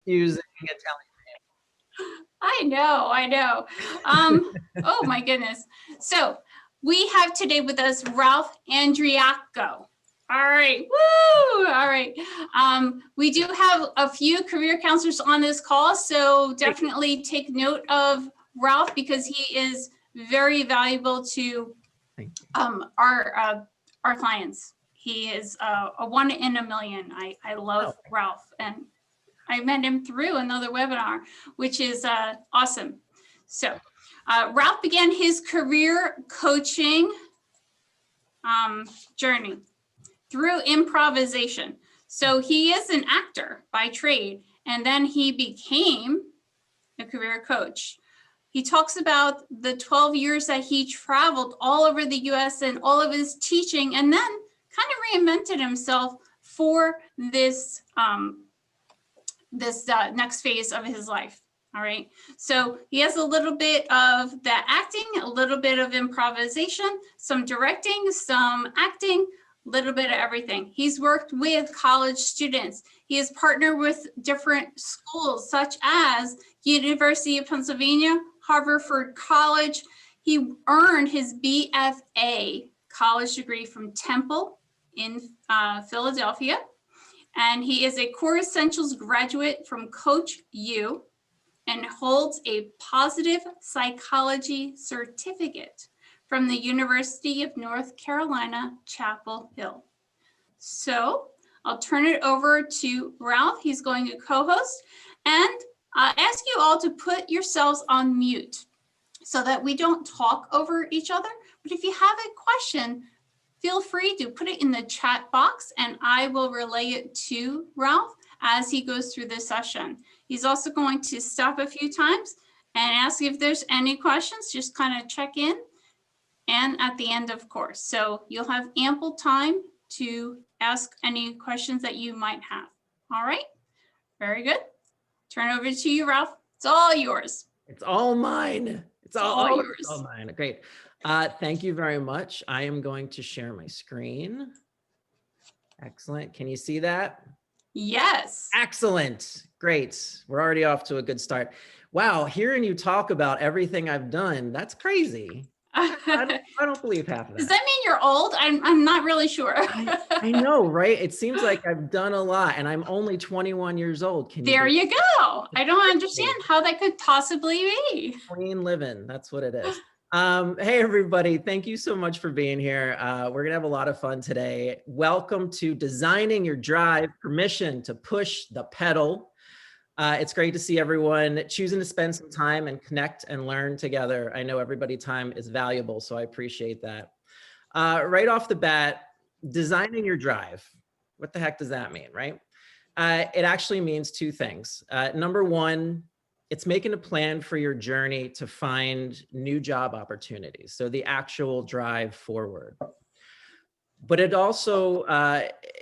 using Italian. I know. Oh my goodness. So we have today with us Ralph Andriacco. All right, woo! All right. We do have a few career counselors on this call, so definitely take note of Ralph because he is very valuable to our clients. He is a one in a million. I love Ralph, and I met him through another webinar, which is awesome. So Ralph began his career coaching journey through improvisation. So he is an actor by trade, and then he became a career coach. He talks about the 12 years that he traveled all over the US and all of his teaching, and then kind of reinvented himself for this next phase of his life. All right. So he has a little bit of the acting, a little bit of improvisation, some directing, some acting, a little bit of everything. He's worked with college students. He has partnered with different schools such as University of Pennsylvania, Harvard College. He earned his BFA college degree from Temple in Philadelphia. And he is a Core Essentials graduate from Coach U and holds a positive psychology certificate from the University of North Carolina, Chapel Hill. So I'll turn it over to Ralph. He's going to co-host, and I ask you all to put yourselves on mute so that we don't talk over each other. But if you have a question, feel free to put it in the chat box and I will relay it to Ralph as he goes through this session. He's also going to stop a few times and ask if there's any questions, just kind of check in, and at the end, of course. So you'll have ample time to ask any questions that you might have. All right, very good. Turn over to you, Ralph. It's all yours. It's all mine. It's all yours. It's all mine. Great. Thank you very much. I am going to share my screen. Excellent. Can you see that? Yes. Excellent. Great. We're already off to a good start. Wow. Hearing you talk about everything I've done, that's crazy. I don't believe half of that. Does that mean you're old? I'm not really sure. I know, right? It seems like I've done a lot and I'm only 21 years old. There you go. I don't understand how that could possibly be. Clean living. That's what it is. Hey, everybody. Thank you so much for being here. We're going to have a lot of fun today. Welcome to Designing Your Drive, Permission to Push the Pedal. It's great to see everyone choosing to spend some time and connect and learn together. I know everybody's time is valuable, so I appreciate that. Right off the bat, designing your drive. What the heck does that mean, right? It actually means two things. Number one, it's making a plan for your journey to find new job opportunities. So the actual drive forward. But it also,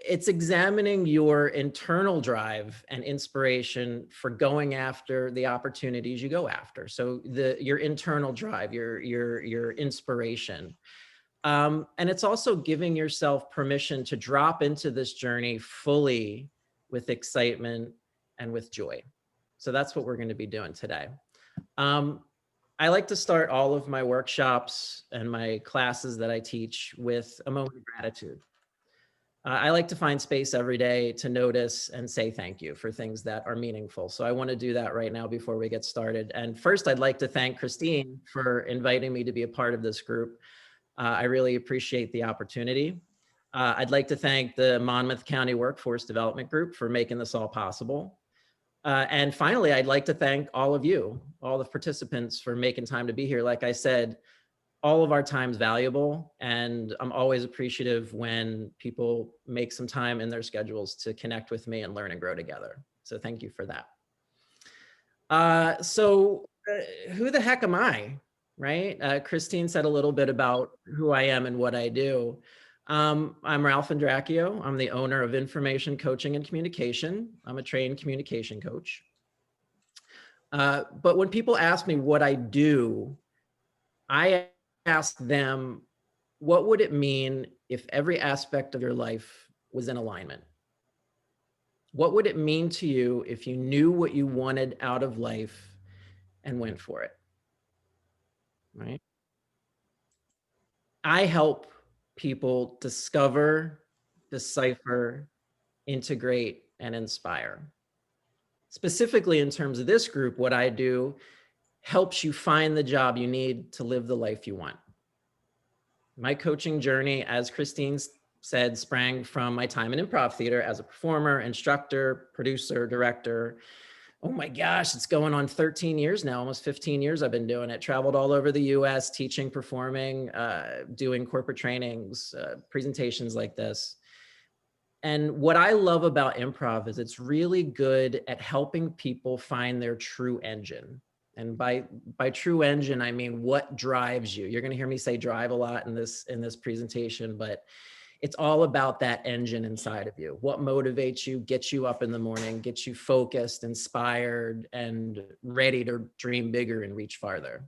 it's examining your internal drive and inspiration for going after the opportunities you go after. So your internal drive, your inspiration. And it's also giving yourself permission to drop into this journey fully with excitement and with joy. So that's what we're going to be doing today. I like to start all of my workshops and my classes that I teach with a moment of gratitude. I like to find space every day to notice and say thank you for things that are meaningful. So I want to do that right now before we get started. And first, I'd like to thank Christine for inviting me to be a part of this group. I really appreciate the opportunity. I'd like to thank the Monmouth County Workforce Development Group for making this all possible. And finally, I'd like to thank all of you, all the participants, for making time to be here. Like I said, all of our time's valuable, and I'm always appreciative when people make some time in their schedules to connect with me and learn and grow together. So thank you for that. Who the heck am I, right? Christine said a little bit about who I am and what I do. I'm Ralph Andracchio. I'm the owner of Information Coaching and Communication. I'm a trained communication coach. But when people ask me what I do, I ask them, what would it mean if every aspect of your life was in alignment? What would it mean to you if you knew what you wanted out of life and went for it? Right? I help people discover, decipher, integrate, and inspire. Specifically in terms of this group, what I do helps you find the job you need to live the life you want. My coaching journey, as Christine said, sprang from my time in improv theater as a performer, instructor, producer, director. Oh my gosh, it's going on 13 years now, almost 15 years I've been doing it. Traveled all over the US, teaching, performing, doing corporate trainings, presentations like this. And what I love about improv is it's really good at helping people find their true engine. And by true engine, I mean what drives you. You're going to hear me say drive a lot in this presentation, but it's all about that engine inside of you. What motivates you, gets you up in the morning, gets you focused, inspired, and ready to dream bigger and reach farther.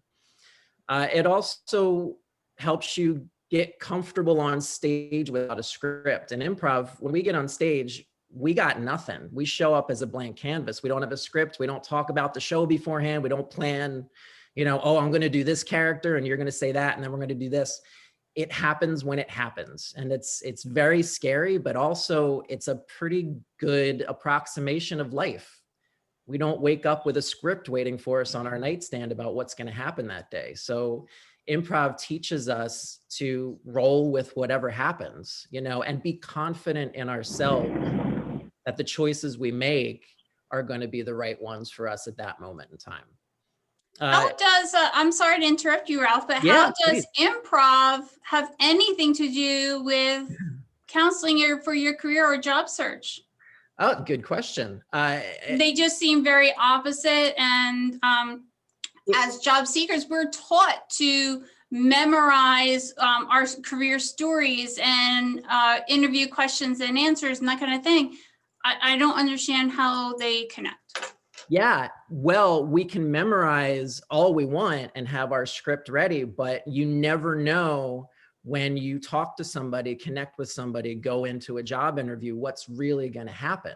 It also helps you get comfortable on stage without a script. In improv, when we get on stage, we got nothing. We show up as a blank canvas. We don't have a script. We don't talk about the show beforehand. We don't plan, oh, I'm going to do this character and you're going to say that, and then we're going to do this. It happens when it happens. And it's very scary, but also it's a pretty good approximation of life. We don't wake up with a script waiting for us on our nightstand about what's going to happen that day. So improv teaches us to roll with whatever happens, and be confident in ourselves that the choices we make are going to be the right ones for us at that moment in time. How does, I'm sorry to interrupt you, Ralph, but yeah, how does improv have anything to do with counseling for your career or job search? Oh, good question. They just seem very opposite. And as job seekers, we're taught to memorize our career stories and interview questions and answers and that kind of thing. I don't understand how they connect. Yeah, well, we can memorize all we want and have our script ready, but you never know when you talk to somebody, connect with somebody, go into a job interview, what's really going to happen.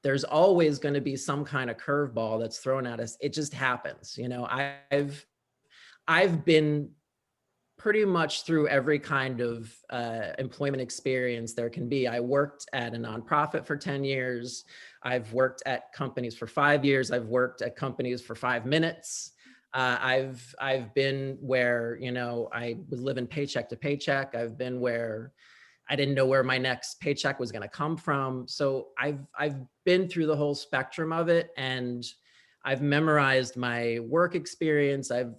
There's always going to be some kind of curveball that's thrown at us. It just happens. I've been pretty much through every kind of employment experience there can be. I worked at a nonprofit for 10 years. I've worked at companies for 5 years. I've worked at companies for 5 minutes. I've been where, I was living paycheck to paycheck. I've been where I didn't know where my next paycheck was going to come from. So I've been through the whole spectrum of it, and I've memorized my work experience. I've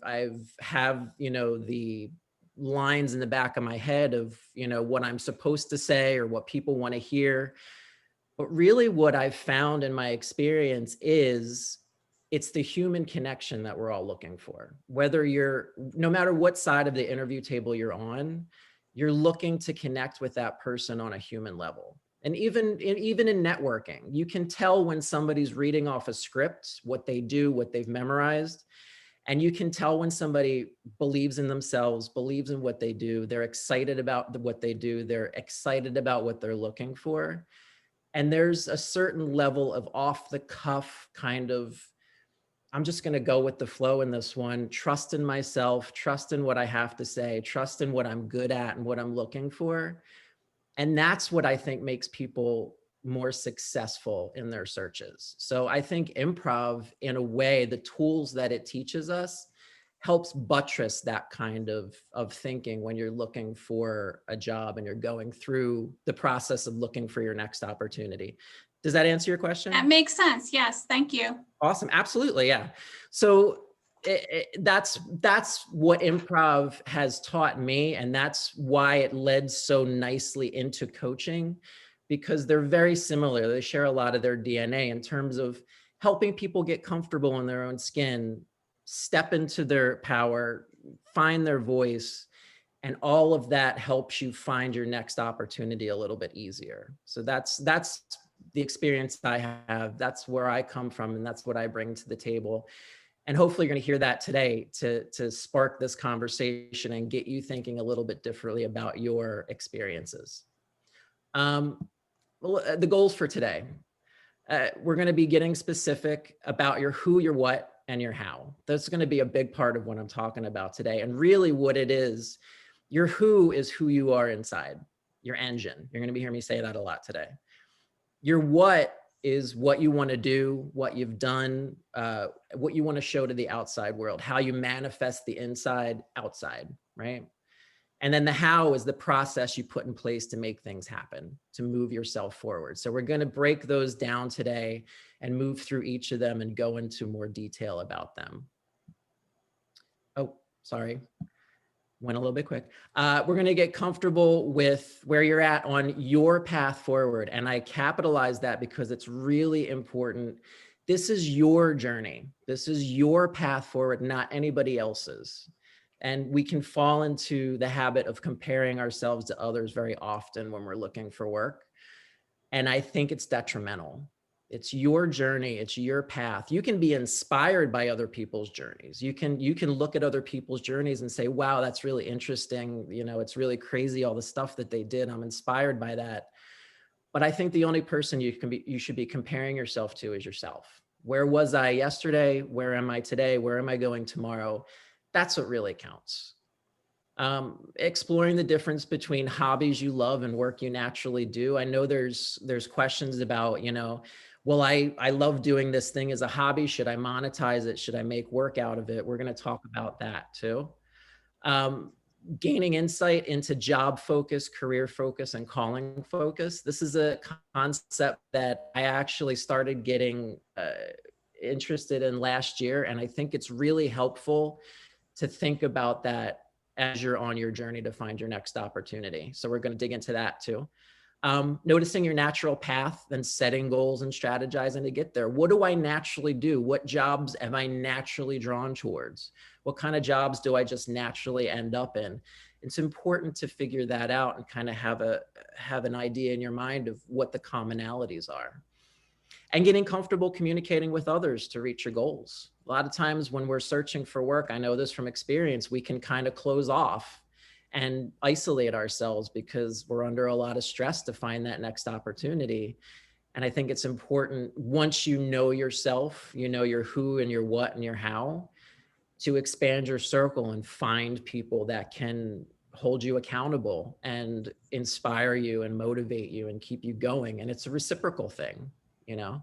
the lines in the back of my head of, what I'm supposed to say or what people want to hear. But really what I've found in my experience is it's the human connection that we're all looking for. No matter what side of the interview table you're on, you're looking to connect with that person on a human level. And even in networking, you can tell when somebody's reading off a script, what they do, what they've memorized. And you can tell when somebody believes in themselves, believes in what they do, they're excited about what they do, they're excited about what they're looking for. And there's a certain level of off the cuff kind of, I'm just going to go with the flow in this one, trust in myself, trust in what I have to say, trust in what I'm good at and what I'm looking for. And that's what I think makes people more successful in their searches. So I think improv, in a way, the tools that it teaches us helps buttress that kind of thinking when you're looking for a job and you're going through the process of looking for your next opportunity. Does that answer your question? That makes sense. Yes. Thank you. Awesome. Absolutely. Yeah. So that's what improv has taught me. And that's why it led so nicely into coaching, because they're very similar. They share a lot of their DNA in terms of helping people get comfortable in their own skin, step into their power, find their voice, and all of that helps you find your next opportunity a little bit easier. So that's the experience I have. That's where I come from, and that's what I bring to the table. And hopefully you're going to hear that today to spark this conversation and get you thinking a little bit differently about your experiences. The goals for today. We're going to be getting specific about your who, your what, and your how. That's going to be a big part of what I'm talking about today. And really what it is, your who is who you are inside, your engine. You're going to be hearing me say that a lot today. Your what is what you want to do, what you've done, what you want to show to the outside world, how you manifest the inside outside, right? And then the how is the process you put in place to make things happen, to move yourself forward. So we're going to break those down today and move through each of them and go into more detail about them. Oh, sorry. Went a little bit quick. We're going to get comfortable with where you're at on your path forward. And I capitalize that because it's really important. This is your journey. This is your path forward, not anybody else's. And we can fall into the habit of comparing ourselves to others very often when we're looking for work. And I think it's detrimental. It's your journey. It's your path. You can be inspired by other people's journeys. You can look at other people's journeys and say, wow, that's really interesting. You know, it's really crazy, all the stuff that they did. I'm inspired by that. But I think the only person you should be comparing yourself to is yourself. Where was I yesterday? Where am I today? Where am I going tomorrow? That's what really counts. Exploring the difference between hobbies you love and work you naturally do. I know there's questions about, you know, well, I love doing this thing as a hobby. Should I monetize it? Should I make work out of it? We're going to talk about that too. Gaining insight into job focus, career focus, and calling focus. This is a concept that I actually started getting interested in last year. And I think it's really helpful to think about that as you're on your journey to find your next opportunity. So we're going to dig into that too. Noticing your natural path, then setting goals and strategizing to get there. What do I naturally do? What jobs am I naturally drawn towards? What kind of jobs do I just naturally end up in? It's important to figure that out and kind of have an idea in your mind of what the commonalities are. And getting comfortable communicating with others to reach your goals. A lot of times when we're searching for work, I know this from experience, we can kind of close off and isolate ourselves because we're under a lot of stress to find that next opportunity. And I think it's important, once you know yourself, you know your who and your what and your how, to expand your circle and find people that can hold you accountable and inspire you and motivate you and keep you going. And it's a reciprocal thing, you know?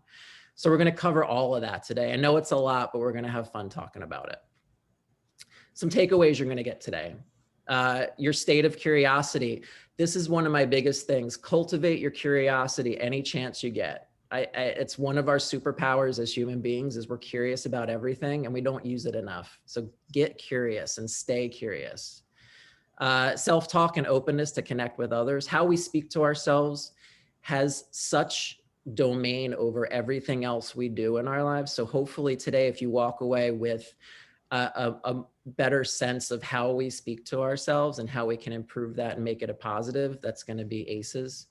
So we're going to cover all of that today. I know it's a lot, but we're going to have fun talking about it. Some takeaways you're going to get today. Your state of curiosity. This is one of my biggest things. Cultivate your curiosity any chance you get. It's one of our superpowers as human beings is we're curious about everything and we don't use it enough. So get curious and stay curious. Self-talk and openness to connect with others. How we speak to ourselves has such domain over everything else we do in our lives. So hopefully today, if you walk away with a better sense of how we speak to ourselves and how we can improve that and make it a positive, that's going to be aces.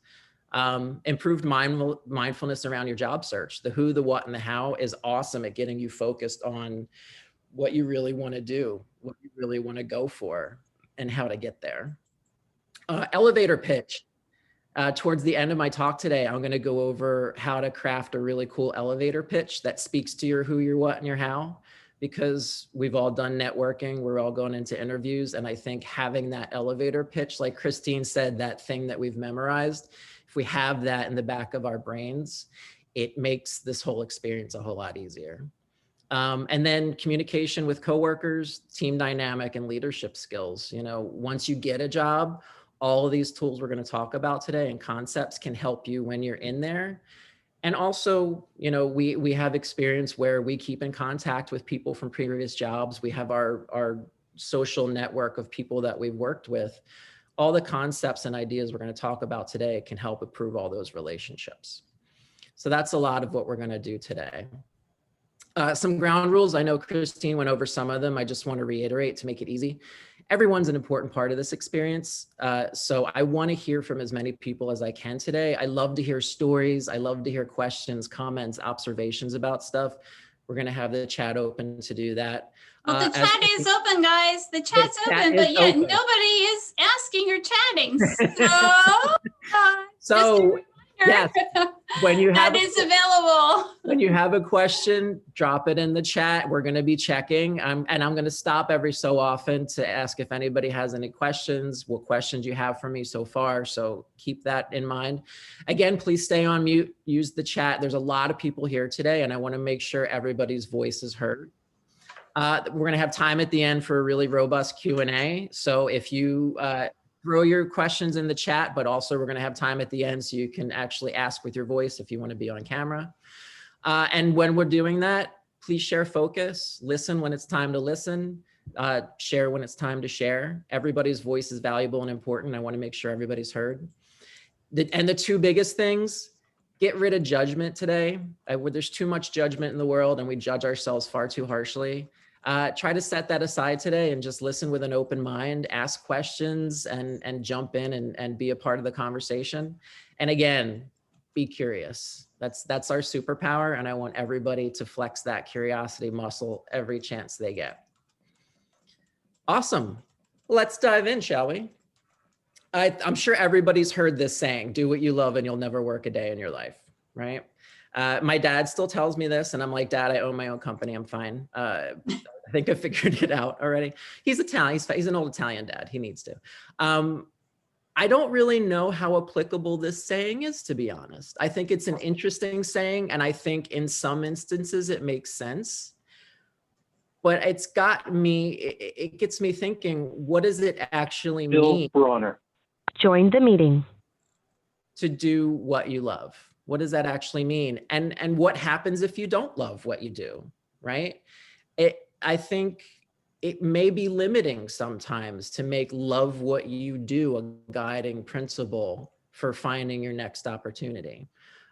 Improved mindfulness around your job search. The who, the what, and the how is awesome at getting you focused on what you really want to do, what you really want to go for, and how to get there. Elevator pitch. Towards the end of my talk today, I'm going to go over how to craft a really cool elevator pitch that speaks to your who, your what, and your how, because we've all done networking. We're all going into interviews. And I think having that elevator pitch, like Christine said, that thing that we've memorized, if we have that in the back of our brains, it makes this whole experience a whole lot easier. And then communication with coworkers, team dynamic, and leadership skills. You know, once you get a job, all of these tools we're going to talk about today and concepts can help you when you're in there. And also, you know, we have experience where we keep in contact with people from previous jobs. We have our social network of people that we've worked with. All the concepts and ideas we're going to talk about today can help improve all those relationships. So that's a lot of what we're going to do today. Some ground rules. I know Christine went over some of them. I just want to reiterate to make it easy. Everyone's an important part of this experience. So I want to hear from as many people as I can today. I love to hear stories. I love to hear questions, comments, observations about stuff. We're going to have the chat open to do that. Well, the chat is open, guys. The chat's open, but yet nobody is asking or chatting. So, so Yes. When you have That is available. when you have a question, drop it in the chat. We're going to be checking. And I'm going to stop every so often to ask if anybody has any questions, what questions you have for me so far. So keep that in mind. Again, please stay on mute, use the chat. There's a lot of people here today, and I want to make sure everybody's voice is heard. We're going to have time at the end for a really robust Q&A. So if you throw your questions in the chat, but also we're going to have time at the end so you can actually ask with your voice if you want to be on camera. And when we're doing that, please share focus, listen when it's time to listen, share when it's time to share. Everybody's voice is valuable and important. I want to make sure everybody's heard. And the two biggest things, get rid of judgment today. There's too much judgment in the world and we judge ourselves far too harshly. Try to set that aside today and just listen with an open mind, ask questions and jump in and be a part of the conversation. And again, be curious. That's our superpower. And I want everybody to flex that curiosity muscle every chance they get. Awesome. Let's dive in, shall we? I'm sure everybody's heard this saying, do what you love and you'll never work a day in your life, right? My dad still tells me this and I'm like, Dad, I own my own company. I'm fine. I think I figured it out already. He's Italian. He's an old Italian dad. He needs to. I don't really know how applicable this saying is, to be honest. I think it's an interesting saying. And I think in some instances it makes sense. But it gets me thinking, what does it actually mean? Bill Bronner. Join the meeting. To do what you love? What does that actually mean? And what happens if you don't love what you do, right? I think it may be limiting sometimes to make love what you do a guiding principle for finding your next opportunity.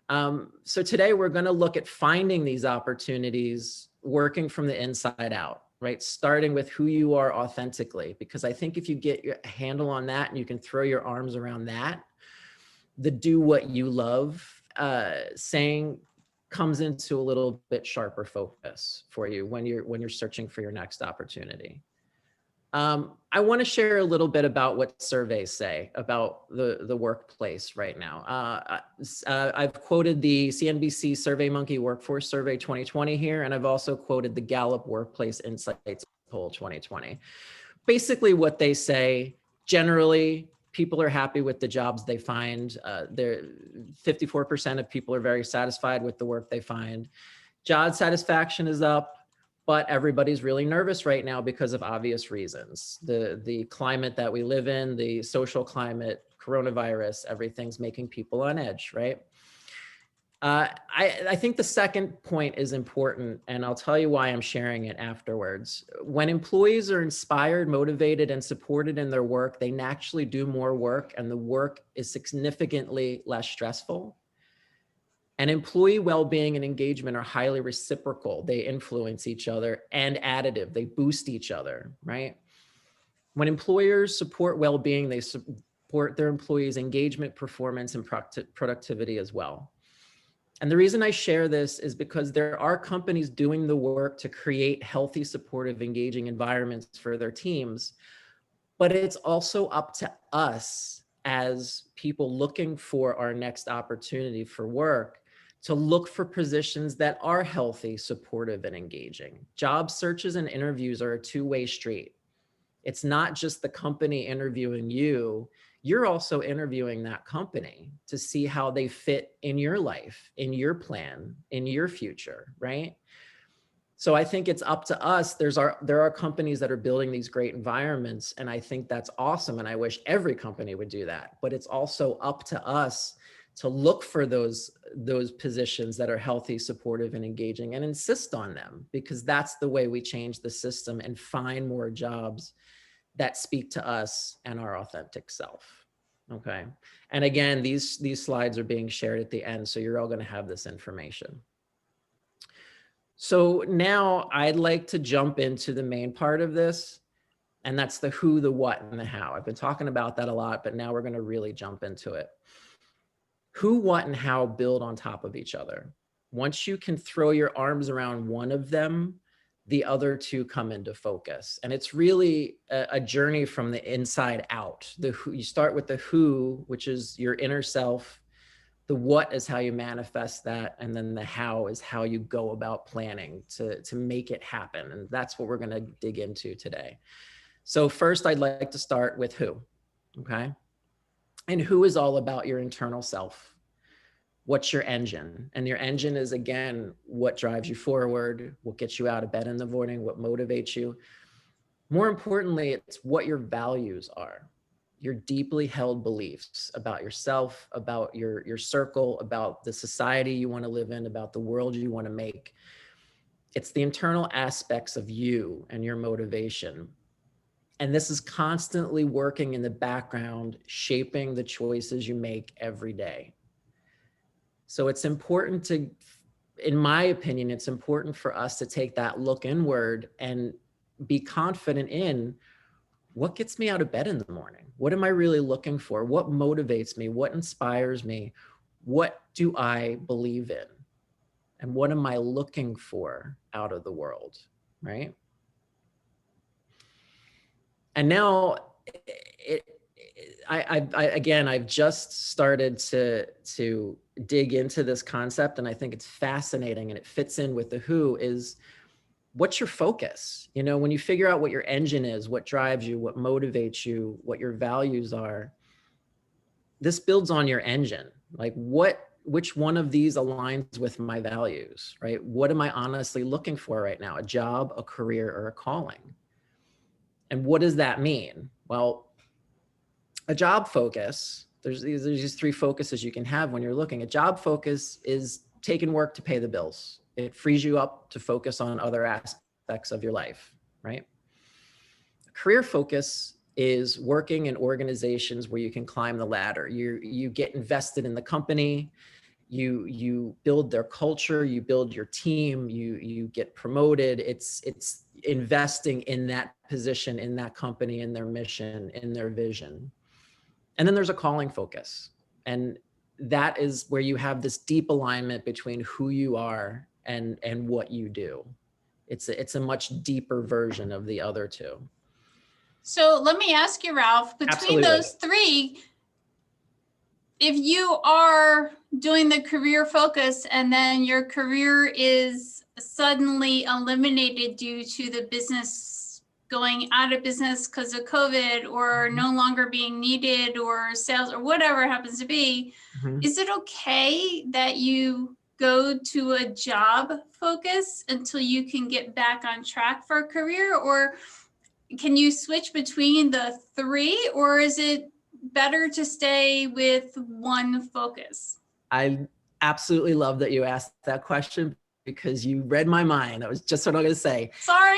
So today we're going to look at finding these opportunities, working from the inside out, right? Starting with who you are authentically, because I think if you get your handle on that and you can throw your arms around that, the do what you love saying comes into a little bit sharper focus for you when you're searching for your next opportunity. I want to share a little bit about what surveys say about the workplace right now. I've quoted the CNBC SurveyMonkey Workforce Survey 2020 here, and I've also quoted the Gallup Workplace Insights Poll 2020. Basically what they say, generally, people are happy with the jobs they find. 54% of people are very satisfied with the work they find. Job satisfaction is up, but everybody's really nervous right now because of obvious reasons. The climate that we live in, the social climate, coronavirus, everything's making people on edge, right? I think the second point is important, and I'll tell you why I'm sharing it afterwards. When employees are inspired, motivated, and supported in their work, they naturally do more work, and the work is significantly less stressful. And employee well-being and engagement are highly reciprocal. They influence each other and additive. They boost each other, right? When employers support well-being, they support their employees' engagement, performance, and productivity as well. And the reason I share this is because there are companies doing the work to create healthy, supportive, engaging environments for their teams, but it's also up to us as people looking for our next opportunity for work to look for positions that are healthy, supportive, and engaging. Job searches and interviews are a two-way street. It's not just the company interviewing you, you're also interviewing that company to see how they fit in your life, in your plan, in your future, right? So I think it's up to us. There are companies that are building these great environments, and I think that's awesome, and I wish every company would do that. But it's also up to us to look for those positions that are healthy, supportive, and engaging, and insist on them, because that's the way we change the system and find more jobs that speak to us and our authentic self. Okay. And again, these slides are being shared at the end, so you're all going to have this information. So now I'd like to jump into the main part of this, and that's the who, the what, and the how. I've been talking about that a lot, but now we're going to really jump into it. Who, what, and how build on top of each other. Once you can throw your arms around one of them, the other two come into focus. And it's really a journey from the inside out. You start with the who, which is your inner self, The what is how you manifest that. And then the how is how you go about planning to make it happen. And that's what we're going to dig into today. So first, I'd like to start with who, okay? And who is all about your internal self. What's your engine? And your engine is, again, what drives you forward, what gets you out of bed in the morning, what motivates you. More importantly, it's what your values are, your deeply held beliefs about yourself, about your circle, about the society you want to live in, about the world you want to make. It's the internal aspects of you and your motivation. And this is constantly working in the background, shaping the choices you make every day. So it's important to, in my opinion, it's important for us to take that look inward and be confident in what gets me out of bed in the morning. What am I really looking for? What motivates me? What inspires me? What do I believe in? And what am I looking for out of the world, right? And now, I've just started to dig into this concept, and I think it's fascinating, and it fits in with the who is, what's your focus? You know, when you figure out what your engine is, what drives you, what motivates you, what your values are, this builds on your engine. Like which one of these aligns with my values, right? What am I honestly looking for right now? A job, a career, or a calling? And what does that mean? Well, a job focus, there's these three focuses you can have when you're looking. A job focus is taking work to pay the bills. It frees you up to focus on other aspects of your life, right? A career focus is working in organizations where you can climb the ladder. You get invested in the company, you build their culture, you build your team, you get promoted. It's investing in that position, in that company, in their mission, in their vision. And then there's a calling focus. And that is where you have this deep alignment between who you are and what you do. It's a much deeper version of the other two. So let me ask you, Ralph, between Absolutely. those three, if you are doing the career focus and then your career is suddenly eliminated due to the business going out of business because of COVID, or no longer being needed, or sales, or whatever it happens to be, is it okay that you go to a job focus until you can get back on track for a career? Or can you switch between the three, or is it better to stay with one focus? I absolutely love that you asked that question, because you read my mind. That was just what I'm going to say. Sorry.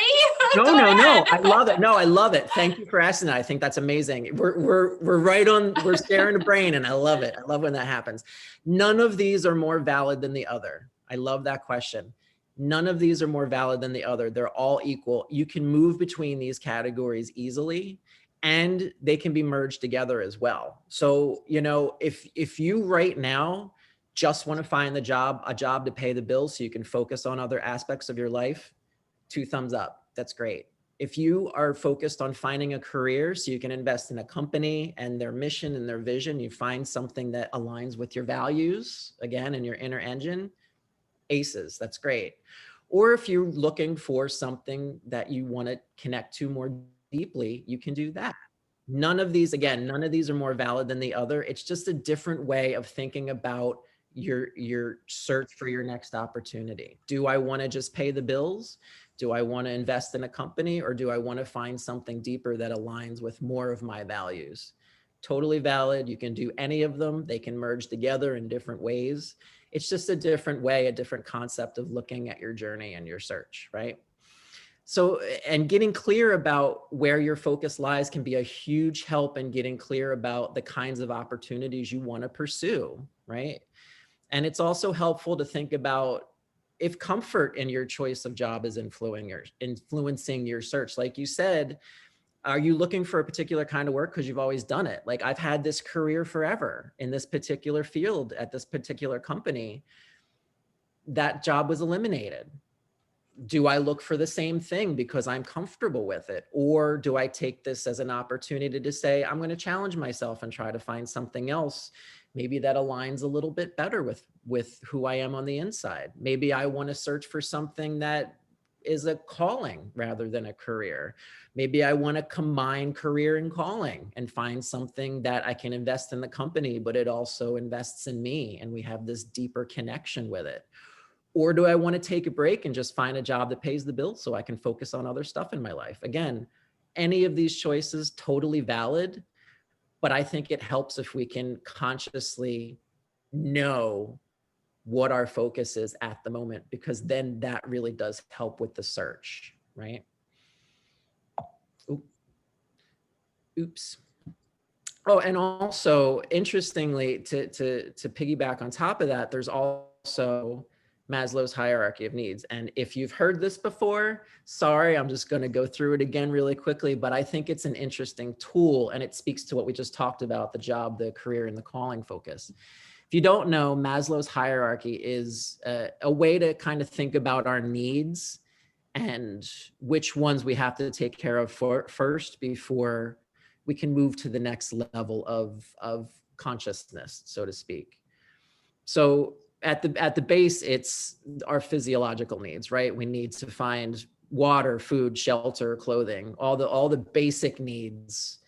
No. I love it. No, I love it. Thank you for asking that. I think that's amazing. We're right on. We're sharing a brain, and I love it. I love when that happens. None of these are more valid than the other. I love that question. None of these are more valid than the other. They're all equal. You can move between these categories easily, and they can be merged together as well. So, you know, if you right now just want to find a job to pay the bills so you can focus on other aspects of your life, 2 thumbs up. That's great. If you are focused on finding a career so you can invest in a company and their mission and their vision, you find something that aligns with your values, again, and your inner engine, aces, that's great. Or if you're looking for something that you want to connect to more deeply, you can do that. None of these are more valid than the other. It's just a different way of thinking about your search for your next opportunity. Do I want to just pay the bills? Do I want to invest in a company, or do I want to find something deeper that aligns with more of my values? Totally valid. You can do any of them. They can merge together in different ways. It's just a different way, a different concept of looking at your journey and your search, right? So, and getting clear about where your focus lies can be a huge help in getting clear about the kinds of opportunities you want to pursue, right? And it's also helpful to think about if comfort in your choice of job is influencing your search. Like you said, are you looking for a particular kind of work because you've always done it? Like, I've had this career forever in this particular field at this particular company. That job was eliminated. Do I look for the same thing because I'm comfortable with it? Or do I take this as an opportunity to say, I'm going to challenge myself and try to find something else Maybe that aligns a little bit better with who I am on the inside. Maybe I want to search for something that is a calling rather than a career. Maybe I want to combine career and calling and find something that I can invest in the company, but it also invests in me and we have this deeper connection with it. Or do I want to take a break and just find a job that pays the bills so I can focus on other stuff in my life? Again, any of these choices totally valid, but I think it helps if we can consciously know what our focus is at the moment, because then that really does help with the search, right? Oops. Oh, and also interestingly, to piggyback on top of that, there's also Maslow's hierarchy of needs. And if you've heard this before, sorry, I'm just going to go through it again really quickly, but I think it's an interesting tool and it speaks to what we just talked about, the job, the career, and the calling focus. If you don't know, Maslow's hierarchy is a way to kind of think about our needs and which ones we have to take care of first before we can move to the next level of consciousness, so to speak. So at the base, it's our physiological needs, right? We need to find water, food, shelter, clothing, all the basic needs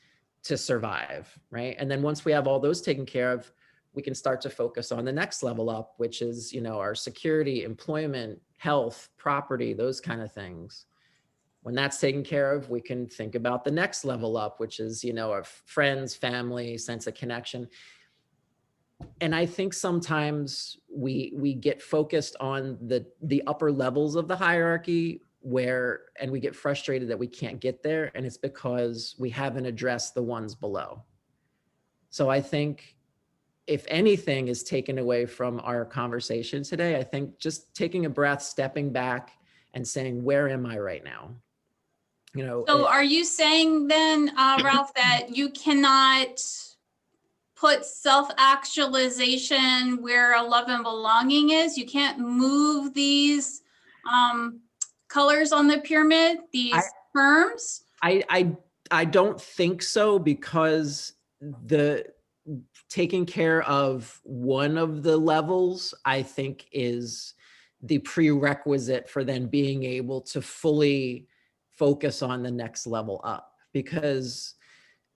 to survive, right? And then once we have all those taken care of, we can start to focus on the next level up, which is, our security, employment, health, property, those kind of things. When that's taken care of, we can think about the next level up, which is, our friends, family, sense of connection. And I think sometimes we get focused on the upper levels of the hierarchy and we get frustrated that we can't get there. And it's because we haven't addressed the ones below. So I think if anything is taken away from our conversation today, I think just taking a breath, stepping back and saying, where am I right now? So are you saying then, Ralph, that you cannot put self-actualization where love and belonging is? You can't move these colors on the pyramid, these terms? I don't think so, because the taking care of one of the levels, I think, is the prerequisite for then being able to fully focus on the next level up, because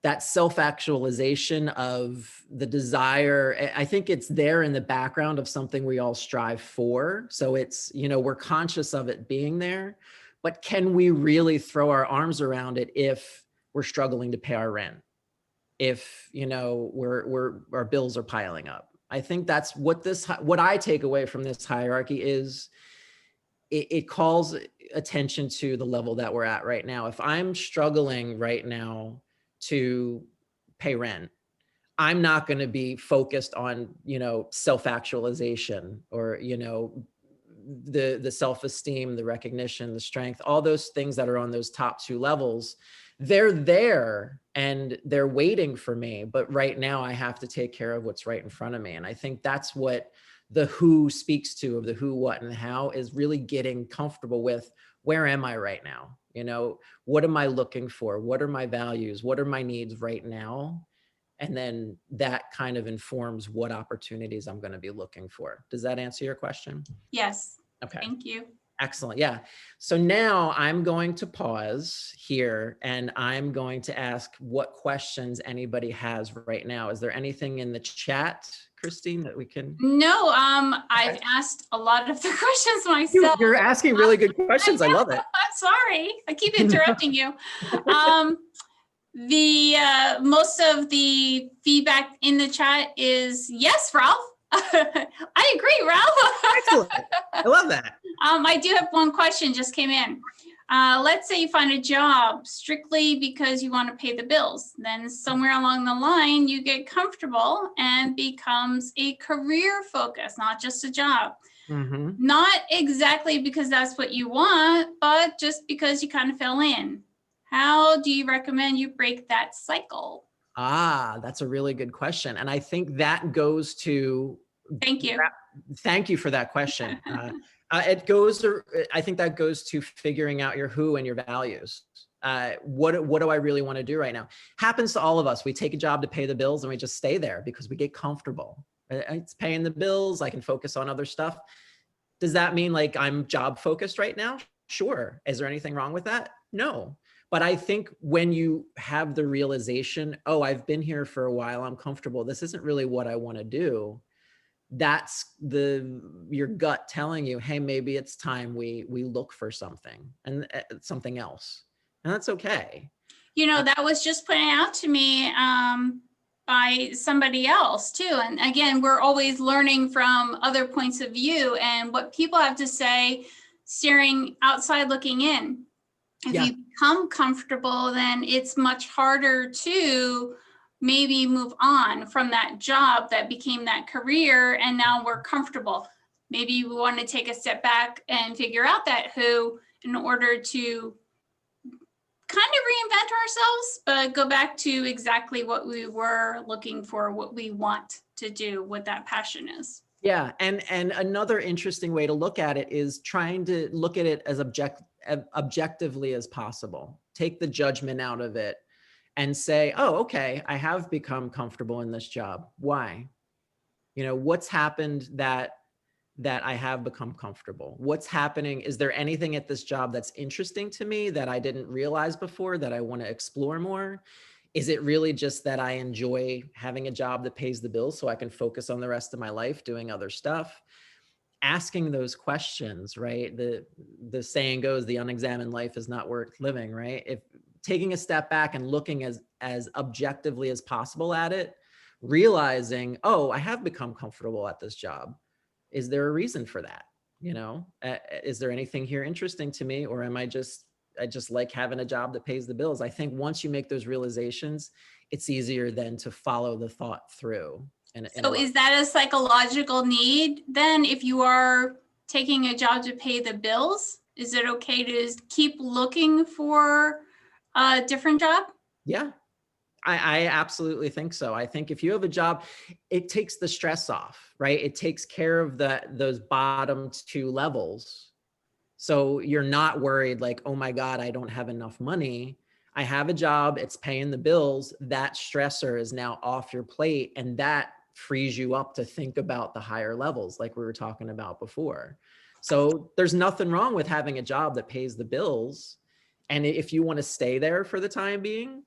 that self-actualization of the desire, I think it's there in the background of something we all strive for. So it's, we're conscious of it being there, but can we really throw our arms around it if we're struggling to pay our rent? If, our bills are piling up? I think that's what I take away from this hierarchy is it calls attention to the level that we're at right now. If I'm struggling right now to pay rent, I'm not going to be focused on, self-actualization or, the self-esteem, the recognition, the strength, all those things that are on those top two levels. They're there and they're waiting for me. But right now I have to take care of what's right in front of me. And I think that's what the who speaks to, of the who, what, and how, is really getting comfortable with, where am I right now? What am I looking for? What are my values? What are my needs right now? And then that kind of informs what opportunities I'm going to be looking for. Does that answer your question? Yes. Okay. Thank you. Excellent. Yeah. So now I'm going to pause here and I'm going to ask what questions anybody has right now. Is there anything in the chat, Christine, that we can? No, I've asked a lot of the questions myself. You're asking really good questions. I love it. I'm sorry. I keep interrupting you. Most of the feedback in the chat is yes, Ralph. I agree, Ralph. Excellent. I love that. I do have one question just came in. Let's say you find a job strictly because you want to pay the bills. Then somewhere along the line, you get comfortable and becomes a career focus, not just a job. Mm-hmm. Not exactly because that's what you want, but just because you kind of fell in. How do you recommend you break that cycle? That's a really good question. And I think that goes to... Thank you. Thank you for that question. I think that goes to figuring out your who and your values. What do I really want to do right now? Happens to all of us. We take a job to pay the bills and we just stay there because we get comfortable. It's paying the bills. I can focus on other stuff. Does that mean like I'm job focused right now? Sure. Is there anything wrong with that? No. But I think when you have the realization, oh, I've been here for a while, I'm comfortable, this isn't really what I want to do. That's your gut telling you, hey, maybe it's time we look for something and something else. And that's okay. You know, that was just pointed out to me by somebody else too. And again, we're always learning from other points of view and what people have to say, staring outside, looking in. If you become comfortable, then it's much harder to maybe move on from that job that became that career. And now we're comfortable. Maybe we want to take a step back and figure out that who in order to kind of reinvent ourselves, but go back to exactly what we were looking for, what we want to do, what that passion is. Yeah. And another interesting way to look at it is trying to look at it as objectively as possible. Take the judgment out of it and say, oh, okay, I have become comfortable in this job. Why? You know, what's happened that I have become comfortable? What's happening? Is there anything at this job that's interesting to me that I didn't realize before that I want to explore more? Is it really just that I enjoy having a job that pays the bills so I can focus on the rest of my life doing other stuff? Asking those questions, right? The saying goes, the unexamined life is not worth living, right? If taking a step back and looking as objectively as possible at it, realizing, oh, I have become comfortable at this job. Is there a reason for that? You know, is there anything here interesting to me, or am I just like having a job that pays the bills? I think once you make those realizations, it's easier then to follow the thought through. So is that a psychological need then? If you are taking a job to pay the bills, is it okay to keep looking for a different job? Yeah, I absolutely think so. I think if you have a job, it takes the stress off, right? It takes care of those bottom two levels. So you're not worried like, oh my God, I don't have enough money. I have a job, it's paying the bills. That stressor is now off your plate, and that frees you up to think about the higher levels like we were talking about before. So there's nothing wrong with having a job that pays the bills. And if you want to stay there for the time being,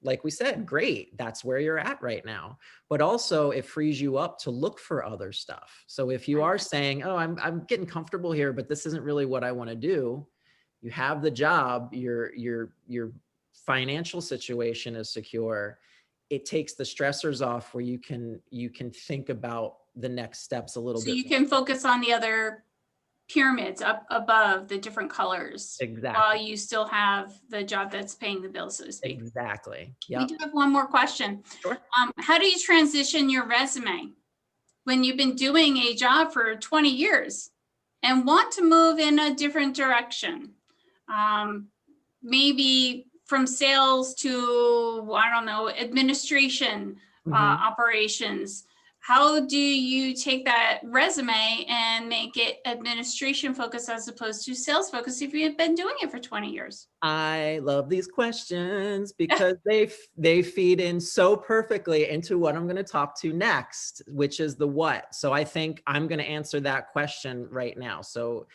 like we said, great, that's where you're at right now. But also it frees you up to look for other stuff. So if you are saying, oh, I'm getting comfortable here, but this isn't really what I want to do, you have the job, your financial situation is secure. It takes the stressors off where you can think about the next steps a little bit. So you can focus on the other pyramids up above, the different colors. Exactly. While you still have the job that's paying the bills, so to speak. Exactly. Yeah. We do have one more question. Sure. How do you transition your resume when you've been doing a job for 20 years and want to move in a different direction? Maybe from sales to, I don't know, administration, operations. How do you take that resume and make it administration focused as opposed to sales focused if you've been doing it for 20 years? I love these questions because they feed in so perfectly into what I'm going to talk to next, which is the what. So I think I'm going to answer that question right now. So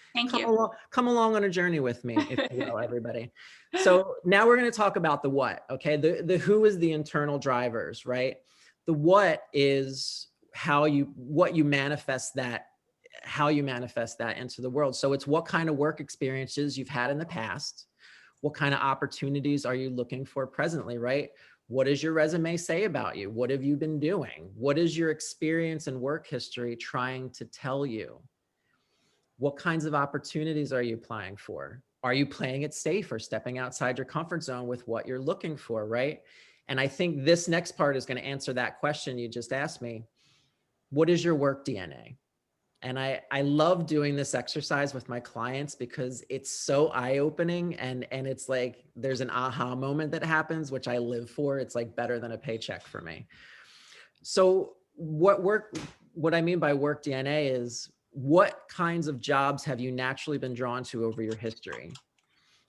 come along on a journey with me, if you will, everybody. So now we're going to talk about the what. Okay. The who is the internal drivers, right? The what is how you manifest that into the world. So it's what kind of work experiences you've had in the past. What kind of opportunities are you looking for presently, right? What does your resume say about you? What have you been doing? What is your experience and work history trying to tell you? What kinds of opportunities are you applying for? Are you playing it safe or stepping outside your comfort zone with what you're looking for, right? And I think this next part is going to answer that question you just asked me. What is your work DNA? And I love doing this exercise with my clients because it's so eye-opening and it's like there's an aha moment that happens, which I live for. It's like better than a paycheck for me. So what I mean by work DNA is what kinds of jobs have you naturally been drawn to over your history?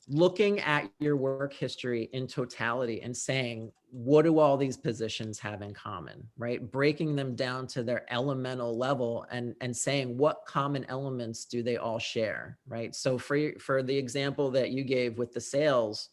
looking at your work history in totality and saying, what do all these positions have in common, right? Breaking them down to their elemental level and saying, what common elements do they all share, right? So for the example that you gave with the sales,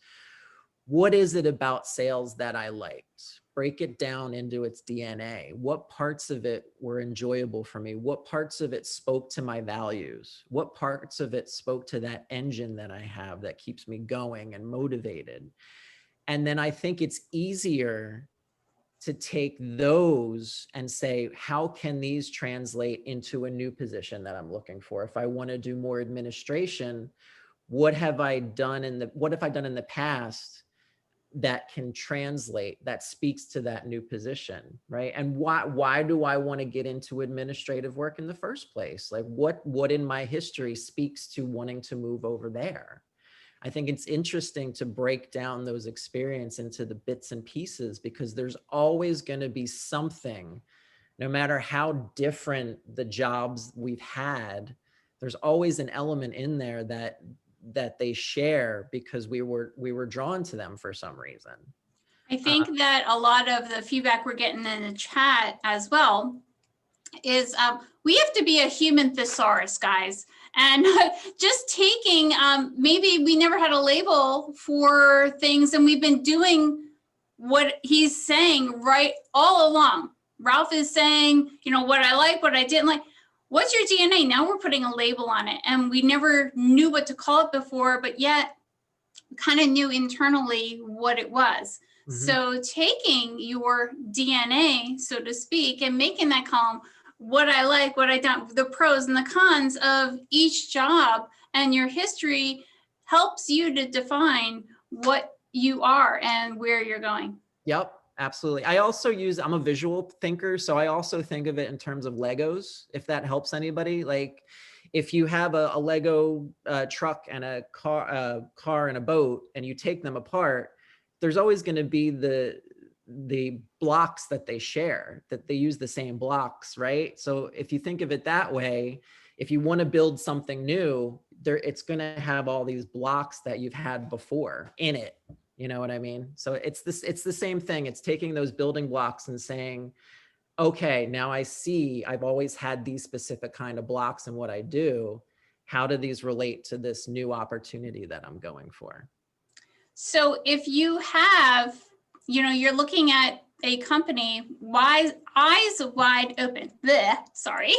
what is it about sales that I liked? Break it down into its DNA. What parts of it were enjoyable for me? What parts of it spoke to my values? What parts of it spoke to that engine that I have that keeps me going and motivated? And then I think it's easier to take those and say, how can these translate into a new position that I'm looking for? If I want to do more administration, what have I done what have I done in the past that can translate, that speaks to that new position, right? And why do I want to get into administrative work in the first place? Like what in my history speaks to wanting to move over there? I think it's interesting to break down those experiences into the bits and pieces, because there's always going to be something, no matter how different the jobs we've had, there's always an element in there that they share because we were drawn to them for some reason. I think that a lot of the feedback we're getting in the chat as well is we have to be a human thesaurus, guys. And just taking, maybe we never had a label for things and we've been doing what he's saying right all along. Ralph is saying, you know, what I like, what I didn't like. What's your DNA? Now we're putting a label on it, and we never knew what to call it before, but yet kind of knew internally what it was. Mm-hmm. So taking your DNA, so to speak, and making that column, what I like, what I don't, the pros and the cons of each job and your history helps you to define what you are and where you're going. Yep, absolutely. I'm a visual thinker, so I also think of it in terms of Legos, if that helps anybody. Like if you have a Lego truck and a car and a boat, and you take them apart, there's always going to be the blocks that they share, that they use the same blocks, right? So if you think of it that way, if you want to build something new, it's going to have all these blocks that you've had before in it. You know what I mean? So it's the same thing. It's taking those building blocks and saying, okay, now I see I've always had these specific kind of blocks in what I do. How do these relate to this new opportunity that I'm going for? So if you have, you know, you're looking at a company, eyes wide open, sorry,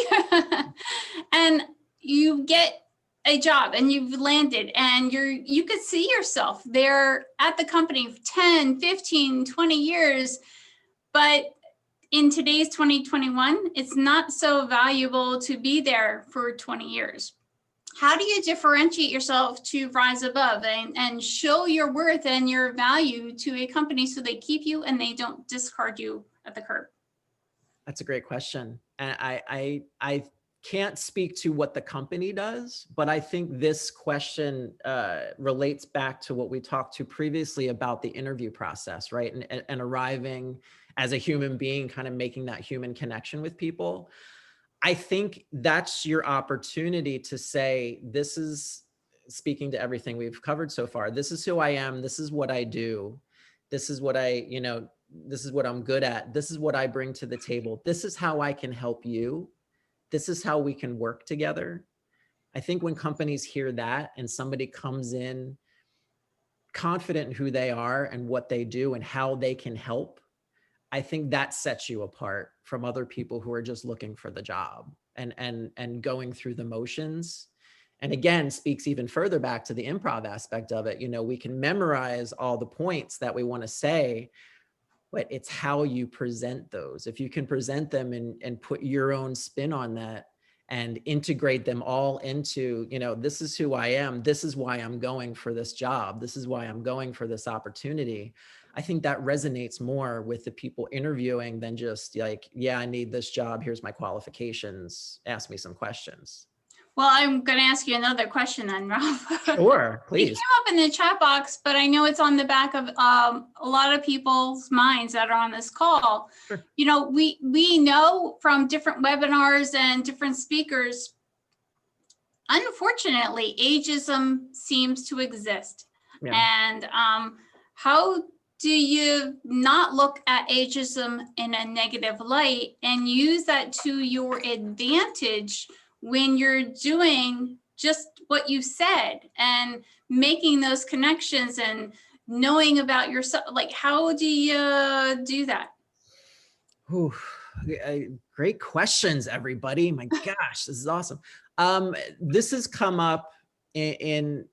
and you get a job and you've landed and you could see yourself there at the company 10, 15, 20 years, but in today's 2021, it's not so valuable to be there for 20 years. How do you differentiate yourself to rise above and show your worth and your value to a company so they keep you and they don't discard you at the curb? That's a great question. And I can't speak to what the company does, but I think this question relates back to what we talked to previously about the interview process, right? And arriving as a human being, kind of making that human connection with people. I think that's your opportunity to say, this is speaking to everything we've covered so far. This is who I am. This is what I do. This is what this is what I'm good at. This is what I bring to the table. This is how I can help you. This is how we can work together. I think when companies hear that and somebody comes in confident in who they are and what they do and how they can help, I think that sets you apart from other people who are just looking for the job and going through the motions. And again, speaks even further back to the improv aspect of it. You know, we can memorize all the points that we want to say, but it's how you present those. If you can present them and put your own spin on that and integrate them all into, you know, this is who I am. This is why I'm going for this job. This is why I'm going for this opportunity. I think that resonates more with the people interviewing than just like, yeah, I need this job. Here's my qualifications. Ask me some questions. Well, I'm going to ask you another question then, Ralph. Sure, please. It came up in the chat box, but I know it's on the back of a lot of people's minds that are on this call. Sure. You know, we know from different webinars and different speakers, unfortunately, ageism seems to exist. Yeah. And how do you not look at ageism in a negative light and use that to your advantage when you're doing just what you said and making those connections and knowing about yourself? Like, how do you do that? Ooh, great questions, everybody. My gosh, this is awesome. This has come up in